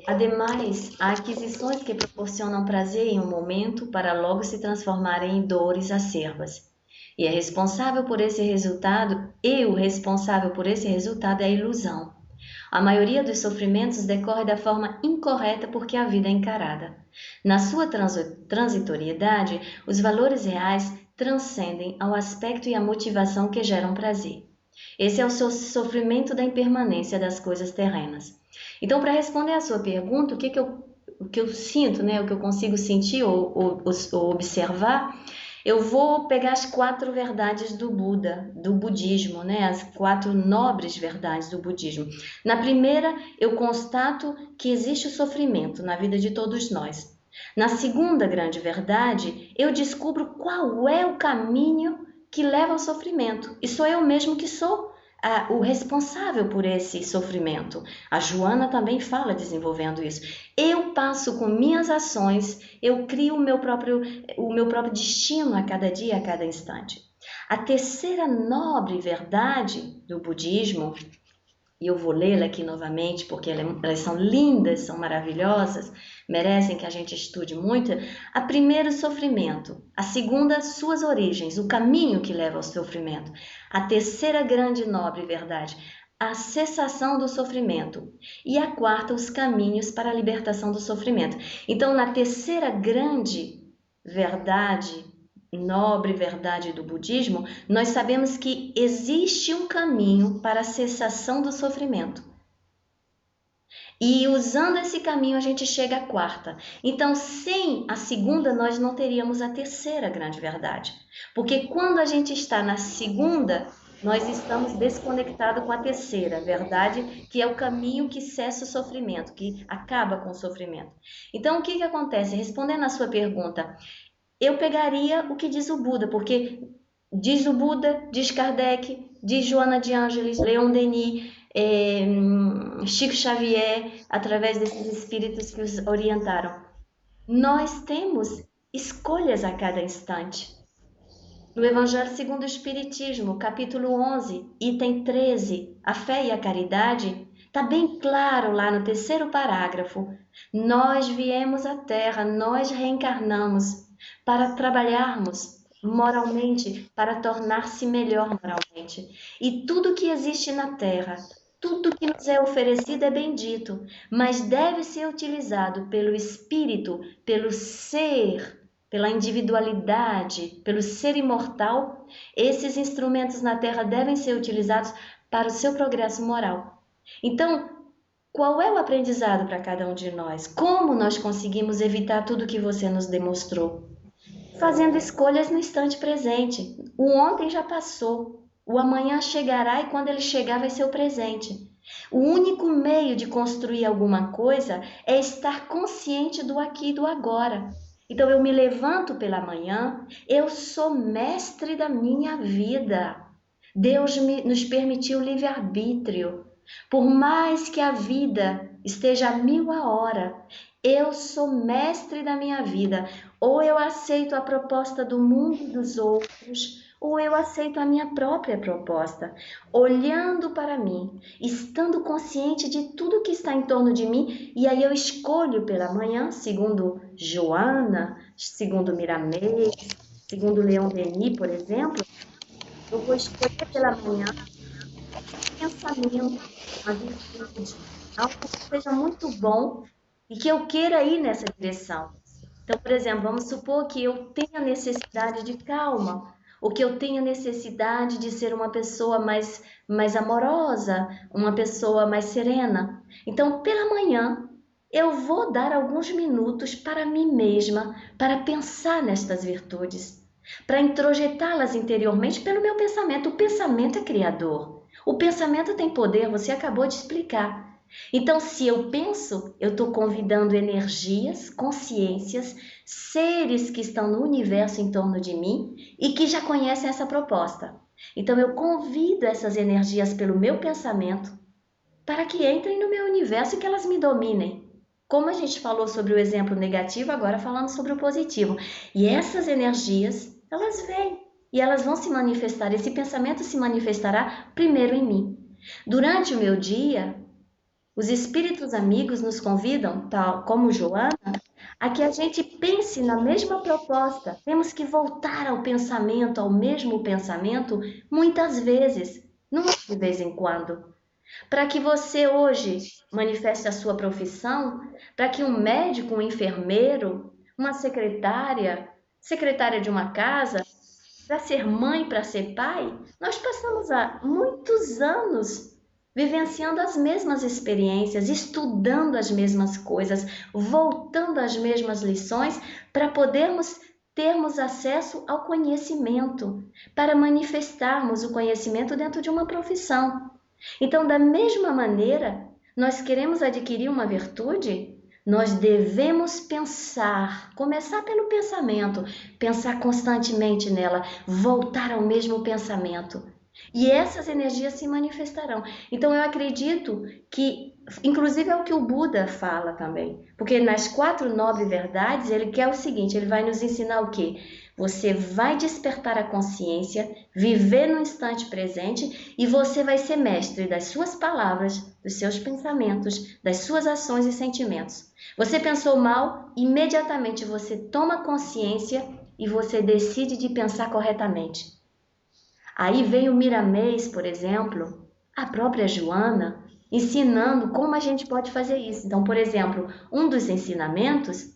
Ademais, há aquisições que proporcionam prazer em um momento para logo se transformarem em dores acerbas. E o responsável por esse resultado é a ilusão. A maioria dos sofrimentos decorre da forma incorreta porque a vida é encarada. Na sua transitoriedade, os valores reais transcendem ao aspecto e à motivação que geram prazer. Esse é o seu sofrimento da impermanência das coisas terrenas. Então, para responder à sua pergunta, o que eu sinto, né, o que eu consigo sentir ou observar, eu vou pegar as 4 verdades do Buda, do budismo, né, as 4 nobres verdades do budismo. Na primeira, eu constato que existe o sofrimento na vida de todos nós. Na segunda grande verdade, eu descubro qual é o caminho que leva ao sofrimento. E sou eu mesmo que sou o responsável por esse sofrimento. A Joana também fala desenvolvendo isso. Eu passo com minhas ações, eu crio o meu próprio destino a cada dia, a cada instante. A terceira nobre verdade do budismo, e eu vou lê-la aqui novamente porque elas são lindas, são maravilhosas, merecem que a gente estude muito. A primeira, o sofrimento. A segunda, suas origens, o caminho que leva ao sofrimento. A terceira grande nobre verdade, a cessação do sofrimento. E a quarta, os caminhos para a libertação do sofrimento. Então, na terceira grande verdade, nobre verdade do budismo, nós sabemos que existe um caminho para a cessação do sofrimento. E usando esse caminho a gente chega à quarta. Então, sem a segunda, nós não teríamos a terceira grande verdade. Porque quando a gente está na segunda, nós estamos desconectados com a terceira verdade, que é o caminho que cessa o sofrimento, que acaba com o sofrimento. Então, o que acontece? Respondendo à sua pergunta, eu pegaria o que diz o Buda, porque diz o Buda, diz Kardec, diz Joana de Ângeles, Leon Denis, Chico Xavier, através desses espíritos que os orientaram. Nós temos escolhas a cada instante. No Evangelho segundo o Espiritismo, capítulo 11, item 13, a fé e a caridade, está bem claro lá no 3º parágrafo. Nós viemos à Terra, nós reencarnamos para trabalharmos moralmente, para tornar-se melhor moralmente. E tudo que existe na Terra, tudo que nos é oferecido é bendito, mas deve ser utilizado pelo espírito, pelo ser, pela individualidade, pelo ser imortal. Esses instrumentos na Terra devem ser utilizados para o seu progresso moral. Então, qual é o aprendizado para cada um de nós? Como nós conseguimos evitar tudo que você nos demonstrou? Fazendo escolhas no instante presente. O ontem já passou, o amanhã chegará e quando ele chegar vai ser o presente. O único meio de construir alguma coisa é estar consciente do aqui e do agora. Então eu me levanto pela manhã, eu sou mestre da minha vida. Deus nos permitiu livre-arbítrio. Por mais que a vida esteja a 1000 a hora, eu sou mestre da minha vida. Ou eu aceito a proposta do mundo e dos outros, ou eu aceito a minha própria proposta, olhando para mim, estando consciente de tudo que está em torno de mim, e aí eu escolho pela manhã, segundo Joana, segundo Miramês, segundo Leon Denis, por exemplo, eu vou escolher pela manhã um pensamento, uma virtude, algo que seja muito bom e que eu queira ir nessa direção. Então, por exemplo, vamos supor que eu tenha necessidade de calma, ou que eu tenha necessidade de ser uma pessoa mais amorosa, uma pessoa mais serena. Então, pela manhã, eu vou dar alguns minutos para mim mesma, para pensar nestas virtudes, para introjetá-las interiormente pelo meu pensamento. O pensamento é criador. O pensamento tem poder, você acabou de explicar. Então, se eu penso, eu estou convidando energias, consciências, seres que estão no universo em torno de mim e que já conhecem essa proposta. Então, eu convido essas energias pelo meu pensamento para que entrem no meu universo e que elas me dominem. Como a gente falou sobre o exemplo negativo, agora falando sobre o positivo. E essas energias, elas vêm e elas vão se manifestar. Esse pensamento se manifestará primeiro em mim. Durante o meu dia, Os espíritos amigos nos convidam, tal como Joana, a que a gente pense na mesma proposta. Temos que voltar ao pensamento, ao mesmo pensamento, muitas vezes, não é de vez em quando. Para que você hoje manifeste a sua profissão, para que um médico, um enfermeiro, uma secretária, secretária de uma casa, para ser mãe, para ser pai, nós passamos há muitos anos vivenciando as mesmas experiências, estudando as mesmas coisas, voltando às mesmas lições para podermos termos acesso ao conhecimento, para manifestarmos o conhecimento dentro de uma profissão. Então, da mesma maneira, nós queremos adquirir uma virtude, nós devemos pensar, começar pelo pensamento, pensar constantemente nela, voltar ao mesmo pensamento. E essas energias se manifestarão. Então eu acredito que, inclusive é o que o Buda fala também, porque nas 4 nobres verdades ele quer o seguinte, ele vai nos ensinar o quê? Você vai despertar a consciência, viver no instante presente e você vai ser mestre das suas palavras, dos seus pensamentos, das suas ações e sentimentos. Você pensou mal, imediatamente você toma consciência e você decide de pensar corretamente. Aí vem o Miramês, por exemplo, a própria Joana, ensinando como a gente pode fazer isso. Então, por exemplo, um dos ensinamentos,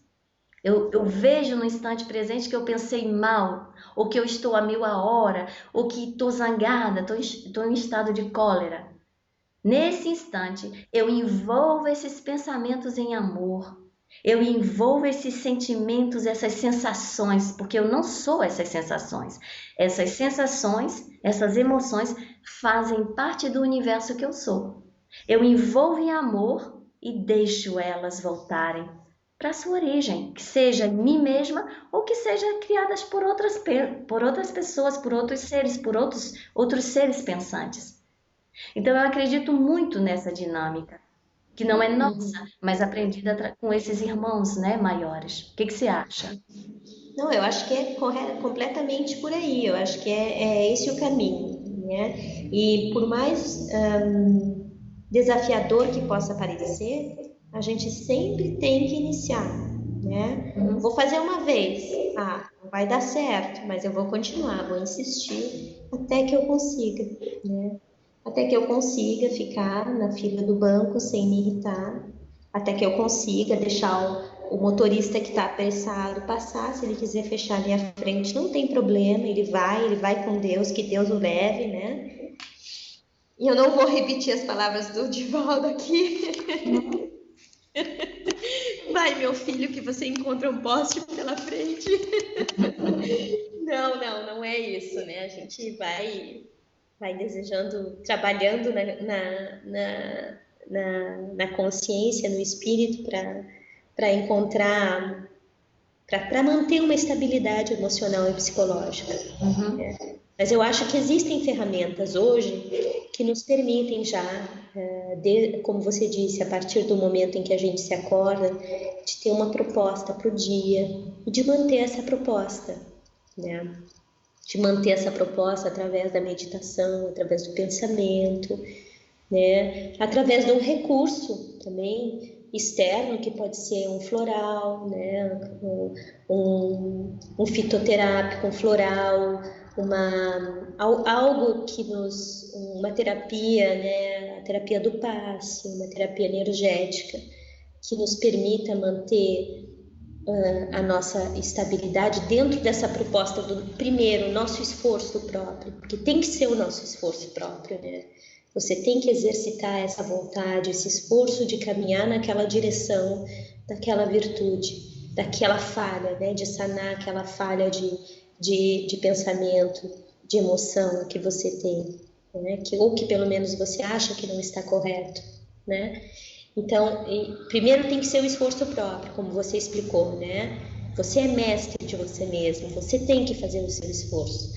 eu vejo no instante presente que eu pensei mal, ou que eu estou a 1000 a hora, ou que estou zangada, estou em estado de cólera. Nesse instante, eu envolvo esses pensamentos em amor. Eu envolvo esses sentimentos, essas sensações, porque eu não sou essas sensações. Essas sensações, essas emoções fazem parte do universo que eu sou. Eu envolvo em amor e deixo elas voltarem para a sua origem, que seja em mim mesma ou que seja criadas por outras pessoas, por outros seres, por outros seres pensantes. Então eu acredito muito nessa dinâmica, que não é nossa, mas aprendida com esses irmãos, né, maiores. O que que você acha? Não, eu acho que é completamente por aí. Eu acho que é esse o caminho, né? E por mais desafiador que possa parecer, a gente sempre tem que iniciar, né? Vou fazer uma vez, não vai dar certo, mas eu vou continuar, vou insistir até que eu consiga, né? Até que eu consiga ficar na fila do banco sem me irritar, até que eu consiga deixar o motorista que está apressado passar. Se ele quiser fechar a minha frente, não tem problema, ele vai com Deus, que Deus o leve, né? E eu não vou repetir as palavras do Divaldo aqui. Vai, meu filho, que você encontra um poste pela frente. Não é isso, né? A gente vai desejando, trabalhando na consciência, no espírito, para encontrar, para manter uma estabilidade emocional e psicológica. Né? Mas eu acho que existem ferramentas hoje que nos permitem já, como você disse, a partir do momento em que a gente se acorda, de ter uma proposta para o dia e de manter essa proposta, né? De manter essa proposta através da meditação, através do pensamento, né? Através de um recurso também externo, que pode ser um floral, né? um fitoterápico, um floral, algo que uma terapia, né? A terapia do passe, uma terapia energética, que nos permita manter a nossa estabilidade dentro dessa proposta do, primeiro, nosso esforço próprio, porque tem que ser o nosso esforço próprio, né? Você tem que exercitar essa vontade, esse esforço de caminhar naquela direção daquela virtude, daquela falha, né? De sanar aquela falha de pensamento, de emoção que você tem, né? Ou que pelo menos você acha que não está correto, né? Então, primeiro tem que ser o esforço próprio, como você explicou, né? Você é mestre de você mesmo, você tem que fazer o seu esforço.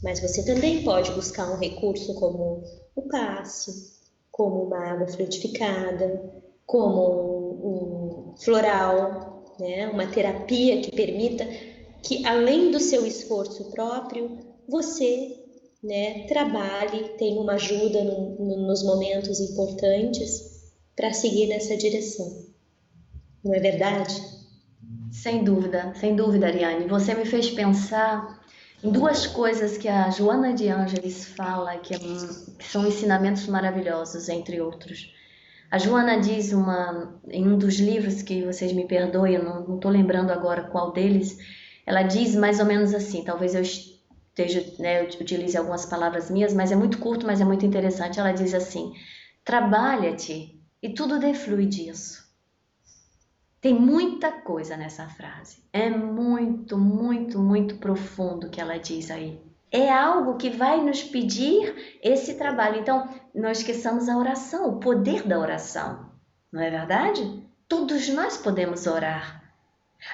Mas você também pode buscar um recurso como o passe, como uma água frutificada, como um floral, né? Uma terapia que permita que, além do seu esforço próprio, você, né, trabalhe, tenha uma ajuda nos momentos importantes, para seguir nessa direção. Não é verdade? Sem dúvida, Ariane. Você me fez pensar em duas coisas que a Joana de Ângeles fala, que são ensinamentos maravilhosos, entre outros. A Joana diz em um dos livros, que vocês me perdoem, eu não estou lembrando agora qual deles, ela diz mais ou menos assim, talvez eu esteja, né, eu utilize algumas palavras minhas, mas é muito curto, mas é muito interessante. Ela diz assim: trabalha-te e tudo deflui disso. Tem muita coisa nessa frase. É muito, muito, muito profundo o que ela diz aí. É algo que vai nos pedir esse trabalho. Então, não esqueçamos a oração, o poder da oração. Não é verdade? Todos nós podemos orar.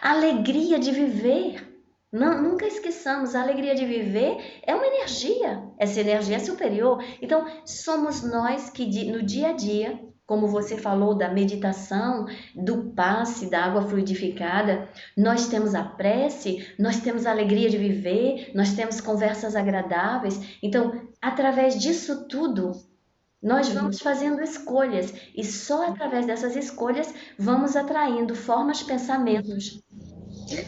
A alegria de viver. Não, nunca esqueçamos, a alegria de viver é uma energia. Essa energia é superior. Então, somos nós que no dia a dia, como você falou da meditação, do passe, da água fluidificada, nós temos a prece, nós temos a alegria de viver, nós temos conversas agradáveis. Então, através disso tudo, nós vamos fazendo escolhas e só através dessas escolhas vamos atraindo formas, pensamentos.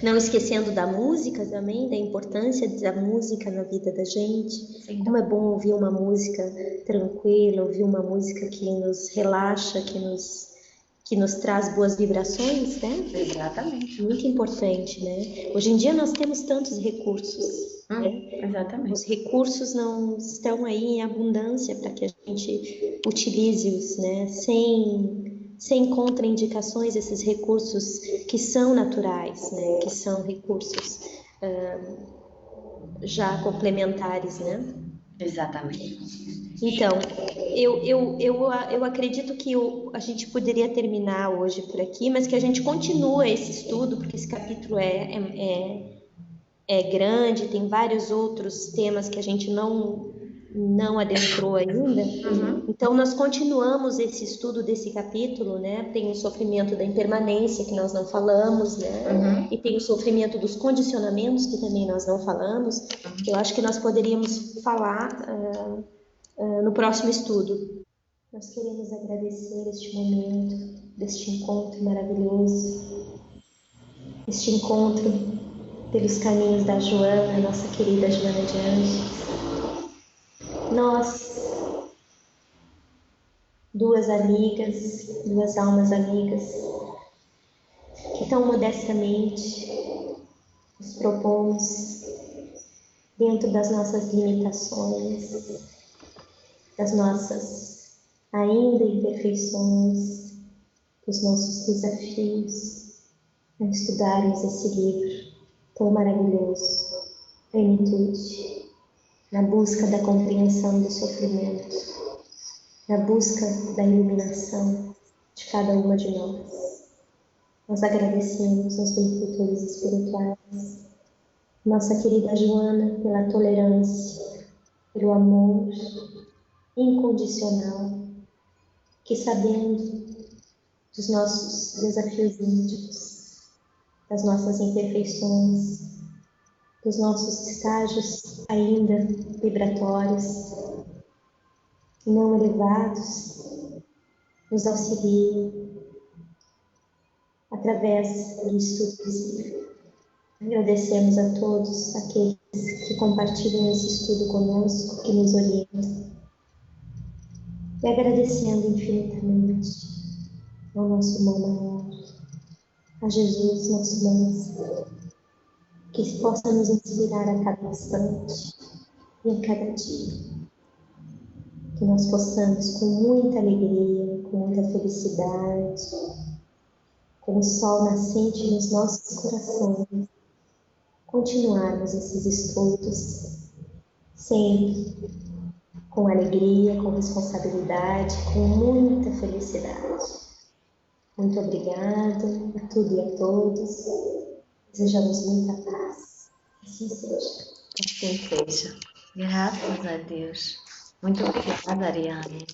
Não esquecendo da música também, da importância da música na vida da gente. Como é bom ouvir uma música tranquila, ouvir uma música que nos relaxa, que nos traz boas vibrações, né? Exatamente. Muito importante, né? Hoje em dia nós temos tantos recursos, né? Exatamente. Os recursos não estão aí em abundância para que a gente utilize-os, né? Sem contraindicações, esses recursos que são naturais, né? Que são recursos já complementares, né? Exatamente. Então, eu acredito que a gente poderia terminar hoje por aqui, mas que a gente continua esse estudo, porque esse capítulo é grande, tem vários outros temas que a gente não adentrou ainda. Então, nós continuamos esse estudo desse capítulo, né? Tem o sofrimento da impermanência, que nós não falamos, né? E tem o sofrimento dos condicionamentos, que também nós não falamos. Eu acho que nós poderíamos falar no próximo estudo. Nós queremos agradecer este momento, deste encontro maravilhoso, este encontro pelos caminhos da Joana, nossa querida Joana de Ângeles. Nós, duas amigas, duas almas amigas, que tão modestamente nos propomos, dentro das nossas limitações, das nossas ainda imperfeições, dos nossos desafios, a estudarmos esse livro tão maravilhoso, Plenitude, na busca da compreensão do sofrimento, na busca da iluminação de cada uma de nós. Nós agradecemos aos benfeitores espirituais, nossa querida Joana, pela tolerância, pelo amor incondicional, que sabendo dos nossos desafios íntimos, das nossas imperfeições, dos nossos estágios ainda vibratórios, não elevados, nos auxilia através do estudo desse livro. Agradecemos a todos aqueles que compartilham esse estudo conosco, que nos orientam. E agradecendo infinitamente ao nosso irmão maior, a Jesus, nosso mestre, que possa nos inspirar a cada instante e em cada dia. Que nós possamos, com muita alegria, com muita felicidade, com o sol nascente nos nossos corações, continuarmos esses estudos sempre com alegria, com responsabilidade, com muita felicidade. Muito obrigada a tudo e a todos. Desejamos muita paz. Assim seja. Assim seja. Graças a Deus. Muito obrigada, Ariane.